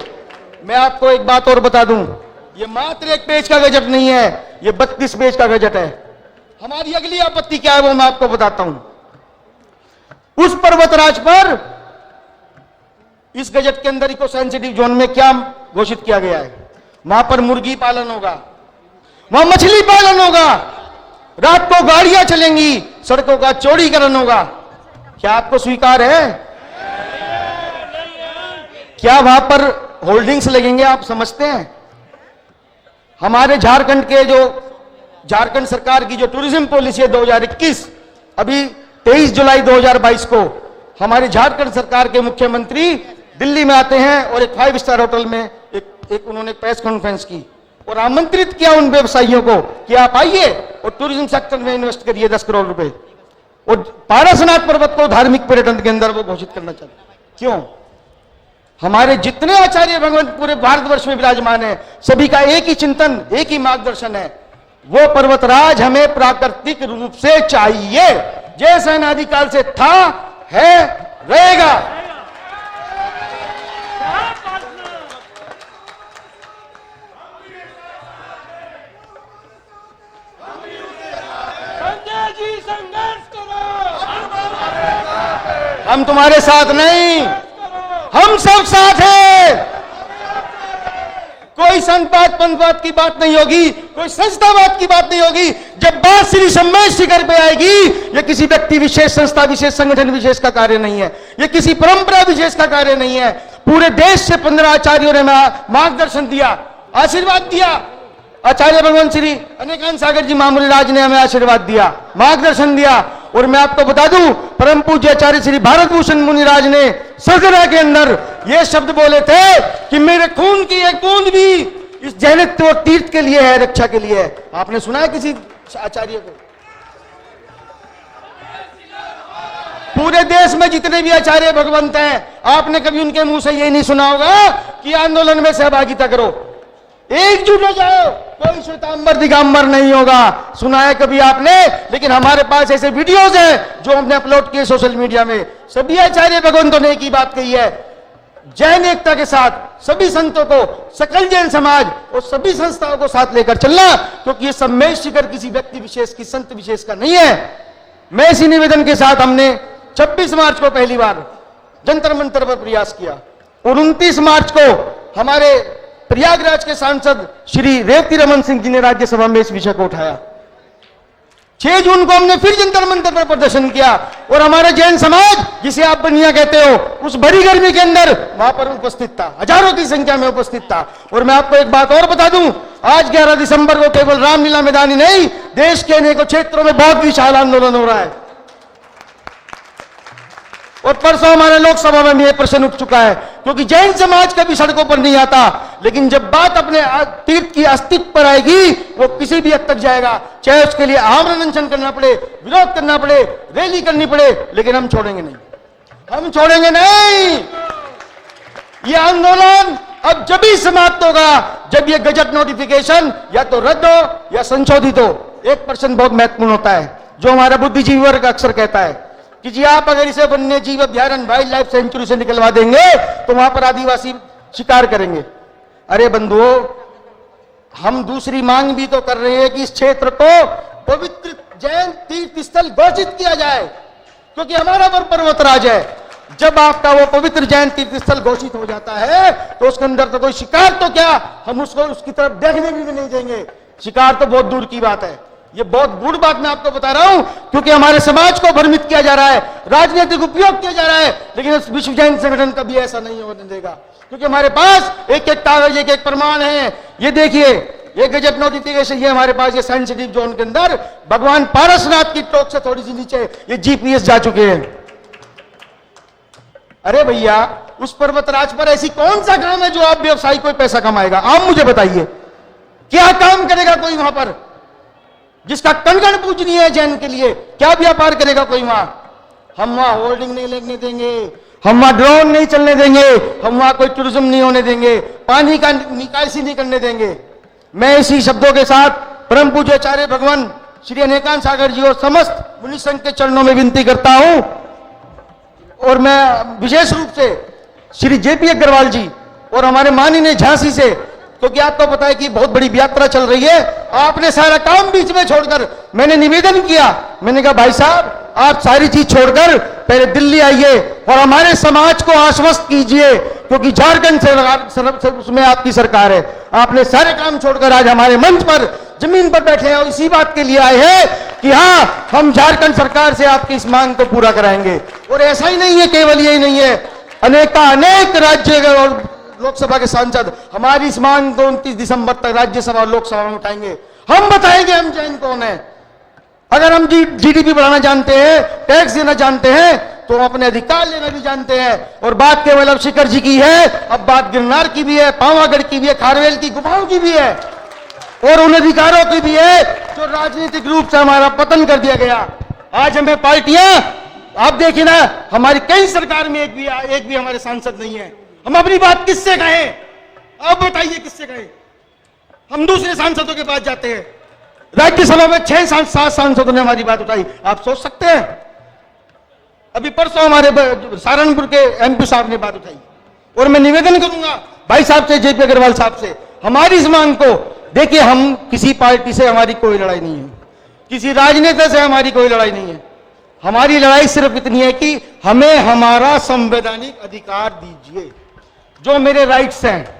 मैं आपको एक बात और बता दूं, ये मात्र एक पेज का गजट नहीं है, ये 32 पेज का गजट है। हमारी अगली आपत्ति क्या है वो मैं आपको बताता हूं। उस पर्वतराज पर इस गजट के अंदर इको सेंसिटिव जोन में क्या घोषित किया गया है? वहां पर मुर्गी पालन होगा, वहां मछली पालन होगा, रात को गाड़ियां चलेंगी, सड़कों का चौड़ीकरण होगा। क्या आपको स्वीकार है? क्या वहां पर होल्डिंग्स लगेंगे? आप समझते हैं? हमारे झारखंड के जो झारखंड सरकार की जो टूरिज्म पॉलिसी है 2021, अभी 23 जुलाई 2022 को हमारे झारखंड सरकार के मुख्यमंत्री दिल्ली में आते हैं और एक 5 स्टार होटल में एक उन्होंने प्रेस कॉन्फ्रेंस की और आमंत्रित किया उन व्यवसायियों को कि आप आइए और टूरिज्म सेक्टर में इन्वेस्ट करिए 10 करोड़ रुपए, और पारसनाथ पर्वत को धार्मिक पर्यटन के अंदर वो घोषित करना चाहते। क्यों? हमारे जितने आचार्य भगवान पूरे भारतवर्ष में विराजमान है, सभी का एक ही चिंतन, एक ही मार्गदर्शन है, वो पर्वतराज हमें प्राकृतिक रूप से चाहिए, जैसा अनादिकाल से था, है, रहेगा। हम तुम्हारे साथ नहीं, हम सब साथ हैं। कोई संतवाद पंथवाद की बात नहीं होगी, कोई संस्थावाद की बात नहीं होगी। जब बात श्री सम्मेद शिखर पे आएगी, ये किसी व्यक्ति विशेष, संस्था विशेष, संगठन विशेष का कार्य नहीं है, ये किसी परंपरा विशेष का कार्य नहीं है। पूरे देश से 15 आचार्यों ने मार्गदर्शन दिया, आशीर्वाद दिया। आचार्य भगवान श्री अनेकांत सागर जी मामूली राज ने हमें आशीर्वाद दिया, मार्गदर्शन दिया। और मैं आपको बता दूं, परम पूज्य आचार्य श्री भारत भूषण मुनिराज ने सदना के अंदर ये शब्द बोले थे कि मेरे खून की एक बूंद भी इस जैनित्व और तीर्थ के लिए है, रक्षा के लिए है। आपने सुना है किसी आचार्य को? पूरे देश में जितने भी आचार्य भगवंत हैं, आपने कभी उनके मुंह से ये नहीं सुना होगा कि आंदोलन में सहभागिता करो, एकजुट हो जाओ, कोई श्वेतांबर दिगंबर नहीं होगा। सुना है कभी आपने? लेकिन हमारे पास ऐसे वीडियोस हैं जो हमने अपलोड किए सोशल मीडिया में। सभी आचार्य भगवंतों ने एक ही बात कही है, जैन एकता के साथ सभी संतों को, सकल जैन समाज और सभी संस्थाओं को साथ लेकर चलना, क्योंकि ये सम्मेद शिखर किसी व्यक्ति विशेष की, संत विशेष का नहीं है। मैं इसी निवेदन के साथ हमने 26 मार्च को पहली बार जंतर मंतर पर प्रयास किया और 29 मार्च को हमारे प्रयागराज के सांसद श्री रेवती रमन सिंह जी ने राज्यसभा में इस विषय को उठाया। 6 जून को हमने फिर जंतर मंतर पर प्रदर्शन किया और हमारा जैन समाज, जिसे आप बनिया कहते हो, उस भरी गर्मी के अंदर वहां पर उपस्थित था, हजारों की संख्या में उपस्थित था। और मैं आपको एक बात और बता दूं, आज 11 दिसंबर को केवल रामलीला मैदान ही नहीं, देश के अनेकों क्षेत्रों में बहुत विशाल आंदोलन हो रहा है। और परसों हमारे लोकसभा में भी यह प्रश्न उठ चुका है, क्योंकि जैन समाज कभी सड़कों पर नहीं आता, लेकिन जब बात अपने तीर्थ की अस्तित्व पर आएगी, वो किसी भी हद तक जाएगा, चाहे उसके लिए आमरण अनशन करना पड़े, विरोध करना पड़े, रैली करनी पड़े, लेकिन हम छोड़ेंगे नहीं, हम छोड़ेंगे नहीं। ये आंदोलन अब जब ही समाप्त होगा जब ये गजट नोटिफिकेशन या तो रद्द हो या संशोधित हो। एक प्रश्न बहुत महत्वपूर्ण होता है, जो हमारा बुद्धिजीवी वर्ग अक्सर कहता है कि जी आप अगर इसे वन्य जीव अभ्यारण्य, वाइल्ड लाइफ सेंचुरी से निकलवा देंगे तो वहां पर आदिवासी शिकार करेंगे। अरे बंधुओं, हम दूसरी मांग भी तो कर रहे हैं कि इस क्षेत्र को पवित्र जैन तीर्थ स्थल घोषित किया जाए, क्योंकि हमारा वो पर्वतराज है। जब आपका वो पवित्र जैन तीर्थ स्थल घोषित हो जाता है तो उसके अंदर तो कोई शिकार तो क्या, हम उसको उसकी तरफ देखने भी नहीं देंगे। शिकार तो बहुत दूर की बात है। ये बहुत गूढ़ बात मैं आपको बता रहा हूं, क्योंकि हमारे समाज को भ्रमित किया जा रहा है, राजनीतिक उपयोग किया जा रहा है, लेकिन इस विश्व जैन संगठन कभी ऐसा नहीं होने देगा, क्योंकि हमारे पास एक एक कागज, एक एक प्रमाण है। ये देखिए, ये गजट नोटिफिकेशन, ये हमारे पास ये सेंसिटिव जोन के अंदर भगवान पारसनाथ की टोक से थोड़ी सी नीचे ये जीपीएस जा चुके हैं। अरे भैया, उस पर्वतराज पर ऐसी कौन सा काम है जो आप व्यवसायी कोई पैसा कमाएगा? आप मुझे बताइए, क्या काम करेगा कोई वहां पर जिसका कणकण पूजनीय है जैन के लिए? क्या व्यापार करेगा कोई वहां? हम वहां होल्डिंग नहीं लगने देंगे, हम वहां ड्रोन नहीं चलने देंगे, हम वहां कोई टूरिज्म नहीं होने देंगे, पानी का निकासी नहीं करने देंगे। मैं इसी शब्दों के साथ परम पूज्य आचार्य भगवान श्री अनेकानंद सागर जी और समस्त मुनि संघ के चरणों में विनती करता हूं, और मैं विशेष रूप से श्री जेपी अग्रवाल जी और हमारे माननीय झांसी से, क्योंकि आपको पता है कि बहुत बड़ी यात्रा चल रही है, आपने सारा काम बीच में छोड़कर, मैंने निवेदन किया, मैंने कहा भाई साहब आप सारी चीज छोड़कर पहले दिल्ली आइए और हमारे समाज को आश्वस्त कीजिए, क्योंकि झारखंड से में आपकी सरकार है। आपने सारे काम छोड़कर आज हमारे मंच पर जमीन पर बैठे हैं और इसी बात के लिए आए हैं कि हाँ हम झारखंड सरकार से आपकी इस मांग को पूरा कराएंगे। और ऐसा ही नहीं है, केवल यही नहीं है, अनेक राज्य और लोकसभा के सांसद हमारी इस मांग को 29 दिसंबर तक राज्यसभा और लोकसभा में उठाएंगे। हम बताएंगे हम जैन कौन है। अगर हम जीडीपी बढ़ाना जानते हैं, टैक्स देना जानते हैं, तो हम अपने अधिकार लेना भी जानते हैं। और बात केवल अब शिखर जी की है, अब बात गिरनार की भी है, पावागढ़ की भी है, खारवेल की गुफाओं की भी है, और उन अधिकारों की भी है जो राजनीतिक रूप से हमारा पतन कर दिया गया। आज हमें पार्टियां, आप देखिए ना, हमारी कई सरकार में एक भी हमारे सांसद नहीं है। हम अपनी बात किससे कहें? अब बताइए किससे कहें? हम दूसरे सांसदों के पास जाते हैं। राज्यसभा में 6-7 सांसदों ने हमारी बात उठाई, आप सोच सकते हैं। अभी परसों हमारे सहारनपुर के एमपी साहब ने बात उठाई, और मैं निवेदन करूंगा भाई साहब से, जेपी अग्रवाल साहब से, हमारी इस मांग को देखिए, हम किसी पार्टी से हमारी कोई लड़ाई नहीं है, किसी राजनेता से हमारी कोई लड़ाई नहीं है। हमारी लड़ाई सिर्फ इतनी है कि हमें हमारा संवैधानिक अधिकार दीजिए, जो मेरे राइट्स हैं।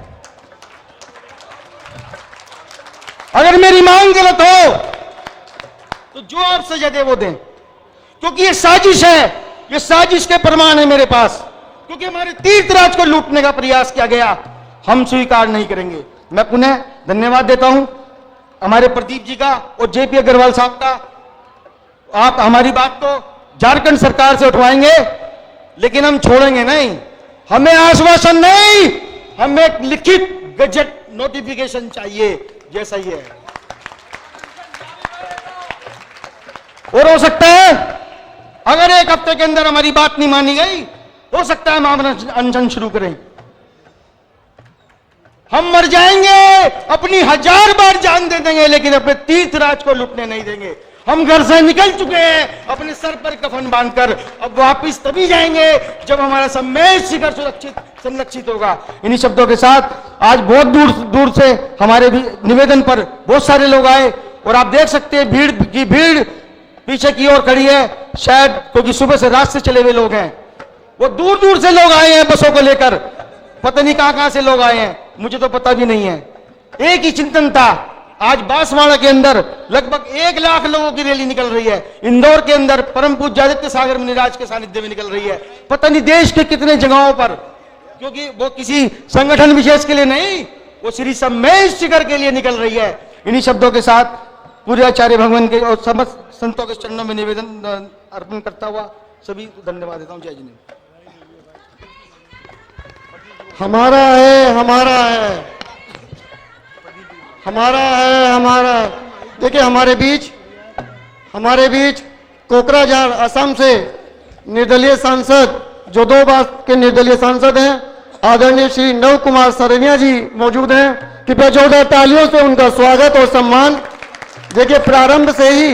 अगर मेरी मांग गलत हो तो जो आप सजा दे वो दें, क्योंकि ये साजिश है, ये साजिश के प्रमाण है मेरे पास, क्योंकि हमारे तीर्थराज को लूटने का प्रयास किया गया, हम स्वीकार नहीं करेंगे। मैं पुनः धन्यवाद देता हूं हमारे प्रदीप जी का और जेपी अग्रवाल साहब का। आप हमारी बात को झारखंड सरकार से उठवाएंगे, लेकिन हम छोड़ेंगे नहीं। हमें आश्वासन नहीं, हमें लिखित गजट नोटिफिकेशन चाहिए, जैसा ही है। और हो सकता है अगर 1 हफ्ते के अंदर हमारी बात नहीं मानी गई, हो सकता है हम अनशन शुरू करें। हम मर जाएंगे, अपनी 1000 बार जान दे देंगे, लेकिन अपने तीर्थराज को लुटने नहीं देंगे। हम घर से निकल चुके हैं अपने सर पर कफन बांधकर, अब वापिस तभी जाएंगे जब हमारा सम्मेद शिखर संरक्षित होगा। इन्हीं शब्दों के साथ आज बहुत दूर दूर से हमारे भी निवेदन पर बहुत सारे लोग आए, और आप देख सकते हैं भीड़ पीछे की ओर खड़ी है, शायद क्योंकि सुबह से रात से चले हुए लोग हैं। वो दूर दूर से लोग आए हैं बसों को लेकर, पता नहीं कहां से लोग आए हैं, मुझे तो पता भी नहीं है। एक ही चिंतन था, आज बांसवाड़ा के अंदर लगभग 1 लाख लोगों की रैली निकल रही है। इंदौर के अंदर परम पूज्य आदित्य सागर मुनिराज के सानिध्य में निकल रही है। पता नहीं देश के कितने जगहों पर, क्योंकि वो किसी संगठन विशेष के लिए नहीं, वो श्री सम्मेद शिखर के लिए निकल रही है। इन्हीं शब्दों के साथ पूरे आचार्य भगवान के और समस्त संतों के चरणों में निवेदन अर्पण करता हुआ सभी को धन्यवाद देता हूं। जय जी। हमारा है, हमारा है, हमारा है, हमारा है। देखिए हमारे बीच कोकराझार असम से निर्दलीय सांसद, जो 2 बार के निर्दलीय सांसद हैं, आदरणीय श्री नव कुमार सरनिया जी मौजूद हैं। कृपया जोरदार तालियों से उनका स्वागत और सम्मान। देखिए प्रारंभ से ही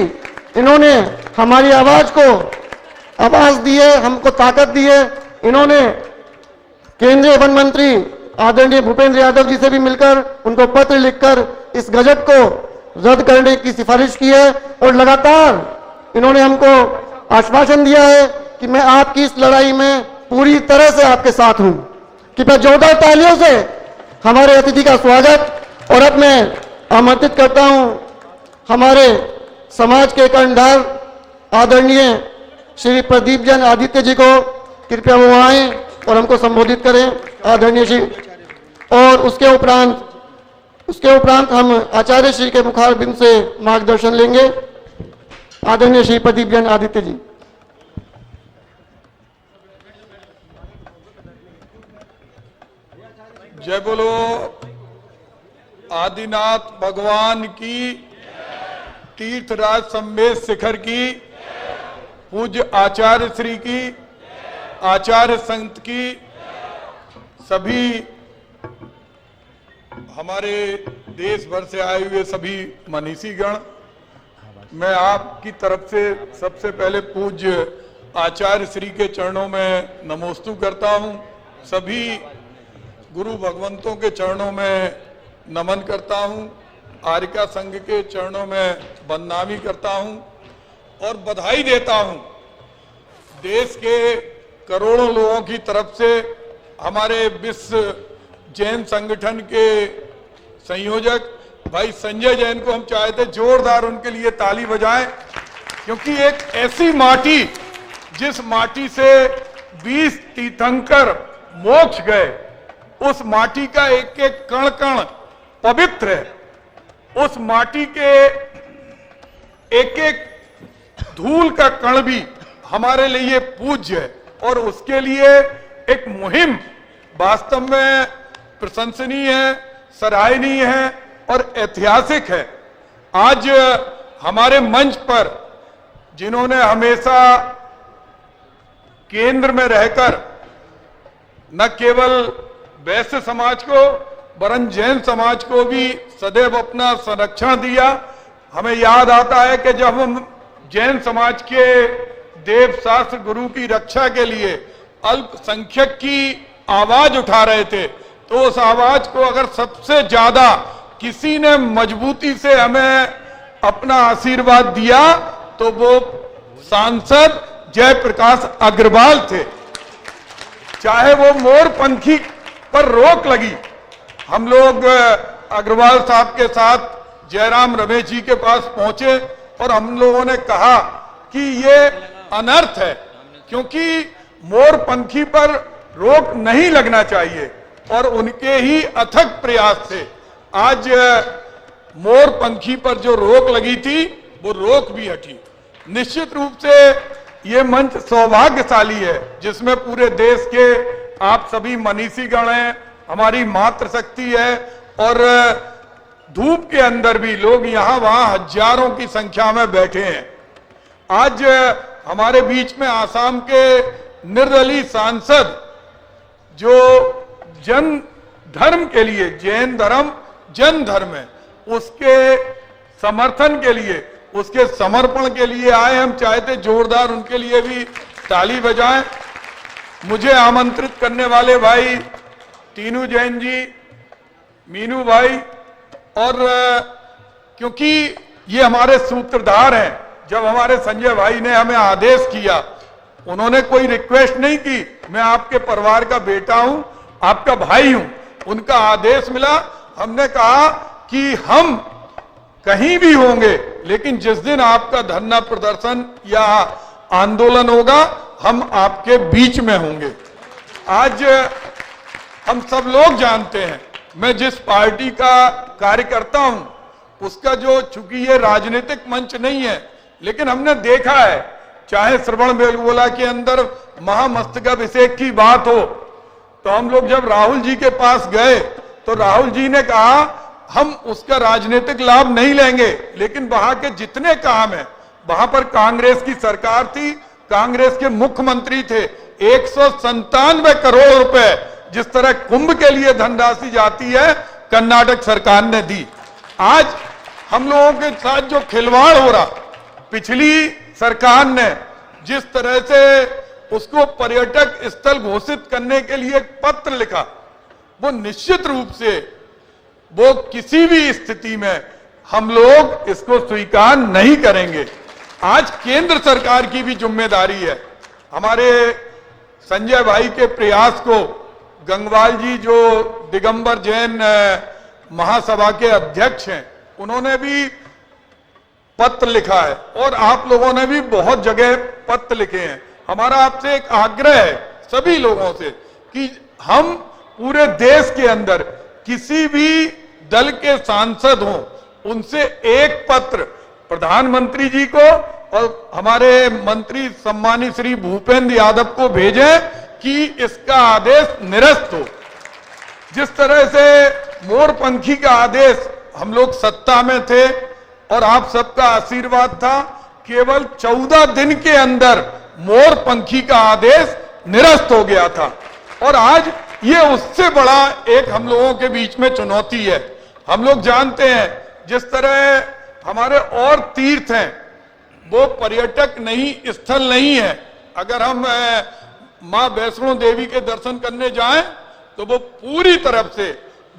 इन्होंने हमारी आवाज को आवाज दी है, हमको ताकत दी है। इन्होंने केंद्रीय वन मंत्री आदरणीय भूपेंद्र यादव जी से भी मिलकर उनको पत्र लिखकर इस गजट को रद्द करने की सिफारिश की है, और लगातार इन्होंने हमको आश्वासन दिया है कि मैं आपकी इस लड़ाई में पूरी तरह से आपके साथ हूं। कृपया जोरदार तालियों से हमारे अतिथि का स्वागत। और अब मैं आमंत्रित करता हूं हमारे समाज के कर्णधार आदरणीय श्री प्रदीप जैन आदित्य जी को, कृपया वो आए और हमको संबोधित करें, आदरणीय श्री। और उसके उपरांत हम आचार्य श्री के मुखार बिंद से मार्गदर्शन लेंगे। आदरणीय श्री प्रदीप जैन आदित्य जी। जय बोलो आदिनाथ भगवान की, तीर्थराज सम्मेद शिखर की, पूज्य आचार्य श्री की, आचार्य संत की, सभी हमारे देश भर से आए हुए सभी मनीषीगण, मैं आपकी तरफ से सबसे पहले पूज्य आचार्य श्री के चरणों में नमोस्तु करता हूं। सभी गुरु भगवंतों के चरणों में नमन करता हूं। आर्यका संघ के चरणों में वंदनामी करता हूं और बधाई देता हूं देश के करोड़ों लोगों की तरफ से हमारे विश्व जैन संगठन के संयोजक भाई संजय जैन को हम चाहते जोरदार उनके लिए ताली बजाएं, क्योंकि एक ऐसी माटी, जिस माटी से 20 तीर्थंकर मोक्ष गए, उस माटी का एक एक कण कण पवित्र है। उस माटी के एक एक धूल का कण भी हमारे लिए पूज्य है और उसके लिए एक मुहिम वास्तव में प्रशंसनीय है, सराहनीय है और ऐतिहासिक है। आज हमारे मंच पर जिन्होंने हमेशा केंद्र में रहकर न केवल वैश्य समाज को वरन जैन समाज को भी सदैव अपना संरक्षण दिया, हमें याद आता है कि जब हम जैन समाज के देव शास्त्र गुरु की रक्षा के लिए अल्पसंख्यक की आवाज उठा रहे थे, तो उस आवाज को अगर सबसे ज्यादा किसी ने मजबूती से हमें अपना आशीर्वाद दिया तो वो सांसद जयप्रकाश अग्रवाल थे। चाहे वो मोरपंखी पर रोक लगी, हम लोग अग्रवाल साहब के साथ जयराम रमेश जी के पास पहुंचे और हम लोगों ने कहा कि ये अनर्थ है, क्योंकि मोरपंखी पर रोक नहीं लगना चाहिए और उनके ही अथक प्रयास थे आज मोरपंखी पर जो रोक लगी थी वो रोक भी हटी। निश्चित रूप से ये मंच सौभाग्यशाली है जिसमें पूरे देश के आप सभी मनीषी गण हैं, हमारी मातृशक्ति है और धूप के अंदर भी लोग यहाँ वहां हजारों की संख्या में बैठे हैं। आज हमारे बीच में आसाम के निर्दलीय सांसद जो जन धर्म के लिए, जैन धर्म जन धर्म है, उसके समर्थन के लिए, उसके समर्पण के लिए आए। हम चाहते जोरदार उनके लिए भी ताली बजाएं। मुझे आमंत्रित करने वाले भाई तीनू जैन जी, मीनू भाई, और क्योंकि ये हमारे सूत्रधार हैं, जब हमारे संजय भाई ने हमें आदेश किया, उन्होंने कोई रिक्वेस्ट नहीं की, मैं आपके परिवार का बेटा हूं, आपका भाई हूं, उनका आदेश मिला, हमने कहा कि हम कहीं भी होंगे लेकिन जिस दिन आपका धरना प्रदर्शन या आंदोलन होगा हम आपके बीच में होंगे। आज हम सब लोग जानते हैं, मैं जिस पार्टी का कार्यकर्ता हूं उसका जो, चूंकि ये राजनीतिक मंच नहीं है, लेकिन हमने देखा है चाहे श्रवण बेलगोला के अंदर महामस्तकाभिषेक की बात हो, तो हम लोग जब राहुल जी के पास गए तो राहुल जी ने कहा हम उसका राजनीतिक लाभ नहीं लेंगे, लेकिन वहां के जितने काम है, वहां पर कांग्रेस की सरकार थी, कांग्रेस के मुख्यमंत्री थे, 197 करोड़ रुपए जिस तरह कुंभ के लिए धनराशि जाती है कर्नाटक सरकार ने दी। आज हम लोगों के साथ जो खिलवाड़ हो रहा, पिछली सरकार ने जिस तरह से उसको पर्यटक स्थल घोषित करने के लिए एक पत्र लिखा, वो निश्चित रूप से वो किसी भी स्थिति में हम लोग इसको स्वीकार नहीं करेंगे। आज केंद्र सरकार की भी जिम्मेदारी है। हमारे संजय भाई के प्रयास को गंगवाल जी जो दिगंबर जैन महासभा के अध्यक्ष हैं, उन्होंने भी पत्र लिखा है और आप लोगों ने भी बहुत जगह पत्र लिखे हैं। हमारा आपसे एक आग्रह है सभी लोगों से कि हम पूरे देश के अंदर किसी भी दल के सांसद हों, उनसे एक पत्र प्रधानमंत्री जी को और हमारे मंत्री सम्मानित श्री भूपेंद्र यादव को भेजें कि इसका आदेश निरस्त हो। जिस तरह से मोरपंखी का आदेश, हम लोग सत्ता में थे और आप सबका आशीर्वाद था, केवल 14 दिन के अंदर मोरपंखी का आदेश निरस्त हो गया था। और आज ये उससे बड़ा एक हम लोगों के बीच में चुनौती है। हम लोग जानते हैं जिस तरह हमारे और तीर्थ हैं वो पर्यटक नहीं, स्थल नहीं है। अगर हम मां वैष्णो देवी के दर्शन करने जाएं तो वो पूरी तरफ से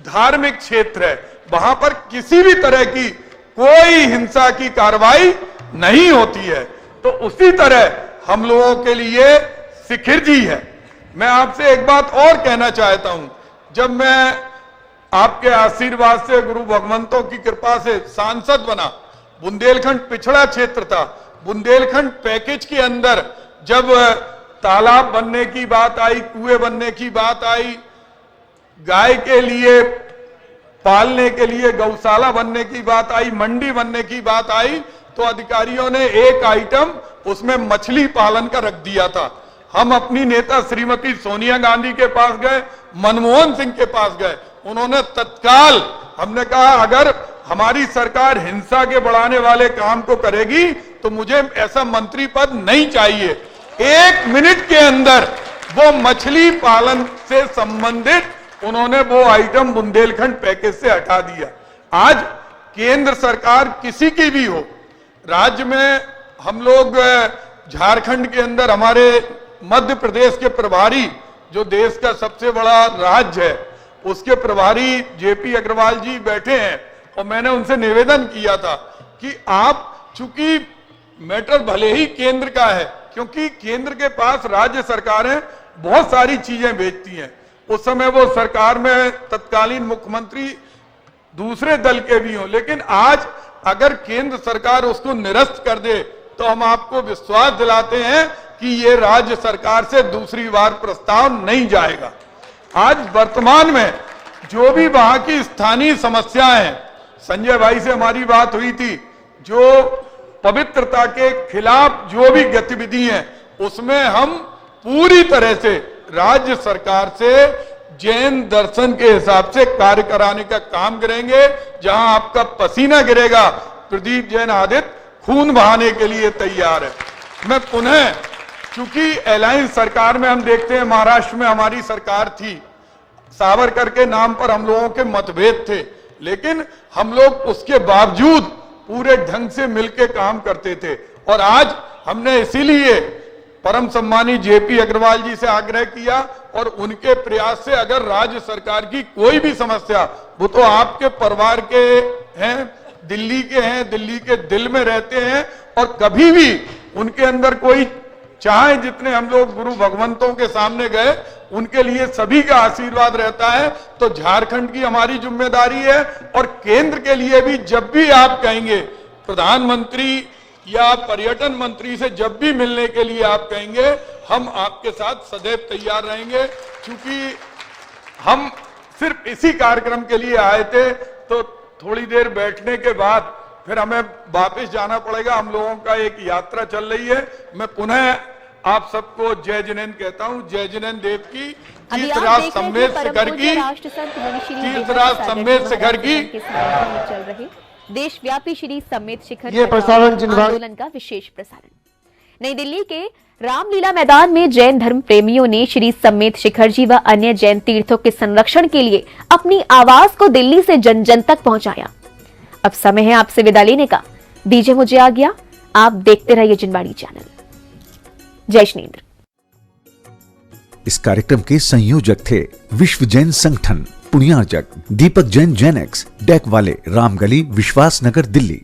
धार्मिक क्षेत्र है, वहां पर किसी भी तरह की कोई हिंसा की कार्रवाई नहीं होती है। तो उसी तरह हम लोगों के लिए शिखर जी है। मैं आपसे एक बात और कहना चाहता हूं, जब मैं आपके आशीर्वाद से, गुरु भगवंतों की कृपा से सांसद बना, बुंदेलखंड पिछड़ा क्षेत्र था, बुंदेलखंड पैकेज के अंदर जब तालाब बनने की बात आई, कुएं बनने की बात आई, गाय के लिए पालने के लिए गौशाला बनने की बात आई, मंडी बनने की बात आई, तो अधिकारियों ने एक आइटम उसमें मछली पालन का रख दिया था। हम अपनी नेता श्रीमती सोनिया गांधी के पास गए, मनमोहन सिंह के पास गए, उन्होंने तत्काल, हमने कहा अगर हमारी सरकार हिंसा के बढ़ाने वाले काम को करेगी तो मुझे ऐसा मंत्री पद नहीं चाहिए। 1 मिनट के अंदर वो मछली पालन से संबंधित उन्होंने वो आइटम बुंदेलखंड पैकेज से हटा दिया। आज केंद्र सरकार किसी की भी हो, राज्य में हम लोग झारखंड के अंदर हमारे मध्य प्रदेश के प्रभारी, जो देश का सबसे बड़ा राज्य है, उसके प्रभारी जेपी अग्रवाल जी बैठे हैं और मैंने उनसे निवेदन किया था कि आप, चूंकि मैटर भले ही केंद्र का है, क्योंकि केंद्र के पास राज्य सरकारें बहुत सारी चीजें बेचती हैं, उस समय वो सरकार में तत्कालीन मुख्यमंत्री दूसरे दल के भी हों, लेकिन आज अगर केंद्र सरकार उसको निरस्त कर दे तो हम आपको विश्वास दिलाते हैं कि ये राज्य सरकार से दूसरी बार प्रस्ताव नहीं जाएगा। आज वर्तमान में जो भी वहां की स्थानीय समस्याएं हैं, संजय भाई से हमारी बात हुई थी, जो पवित्रता के खिलाफ जो भी गतिविधि हैं उसमें हम पूरी तरह से राज्य सरकार से जैन दर्शन के हिसाब से कार्य कराने का काम करेंगे। जहां आपका पसीना गिरेगा, प्रदीप जैन आदित्य खून बहाने के लिए तैयार है। मैं पुनः, चूंकि अलायंस सरकार में हम देखते हैं, महाराष्ट्र में हमारी सरकार थी, सावरकर के नाम पर हम लोगों के मतभेद थे, लेकिन हम लोग उसके बावजूद पूरे ढंग से मिलकर काम करते थे। और आज हमने इसीलिए परम सम्मानी जेपी अग्रवाल जी से आग्रह किया और उनके प्रयास से अगर राज्य सरकार की कोई भी समस्या, वो तो आपके परिवार के हैं, दिल्ली के हैं, दिल्ली के दिल में रहते हैं, और कभी भी उनके अंदर कोई, चाहे जितने हम लोग गुरु भगवंतों के सामने गए, उनके लिए सभी का आशीर्वाद रहता है। तो झारखंड की हमारी जिम्मेदारी है, और केंद्र के लिए भी जब भी आप कहेंगे, प्रधानमंत्री या पर्यटन मंत्री से जब भी मिलने के लिए आप कहेंगे, हम आपके साथ सदैव तैयार रहेंगे। क्योंकि हम सिर्फ इसी कार्यक्रम के लिए आए थे, तो थोड़ी देर बैठने के बाद फिर हमें वापस जाना पड़ेगा। हम लोगों का एक यात्रा चल रही है। मैं पुनः आप सबको जय जिनेन्द्र कहता हूं। जय जिनेन्द्र देव की, तीर्थराज सम्मेद शिखर की, तीर्थराज सम्मेद शिखर की। चल रहे देशव्यापी श्री सम्मेद शिखर ये प्रसारण आंदोलन का विशेष प्रसारण नई दिल्ली के रामलीला मैदान में जैन धर्म प्रेमियों ने श्री सम्मेद शिखर जी व अन्य जैन तीर्थों के संरक्षण के लिए अपनी आवाज को दिल्ली से जन जन तक पहुंचाया। अब समय है आपसे विदा लेने का। दीजिए मुझे आज्ञा। आप देखते रहिए जिनवाड़ी चैनल। जय श्रीन्द्र। इस कार्यक्रम के संयोजक थे विश्व जैन संगठन पुण्यार्जक दीपक जैन जैनेक्स, डेक वाले, रामगली, विश्वास नगर, दिल्ली।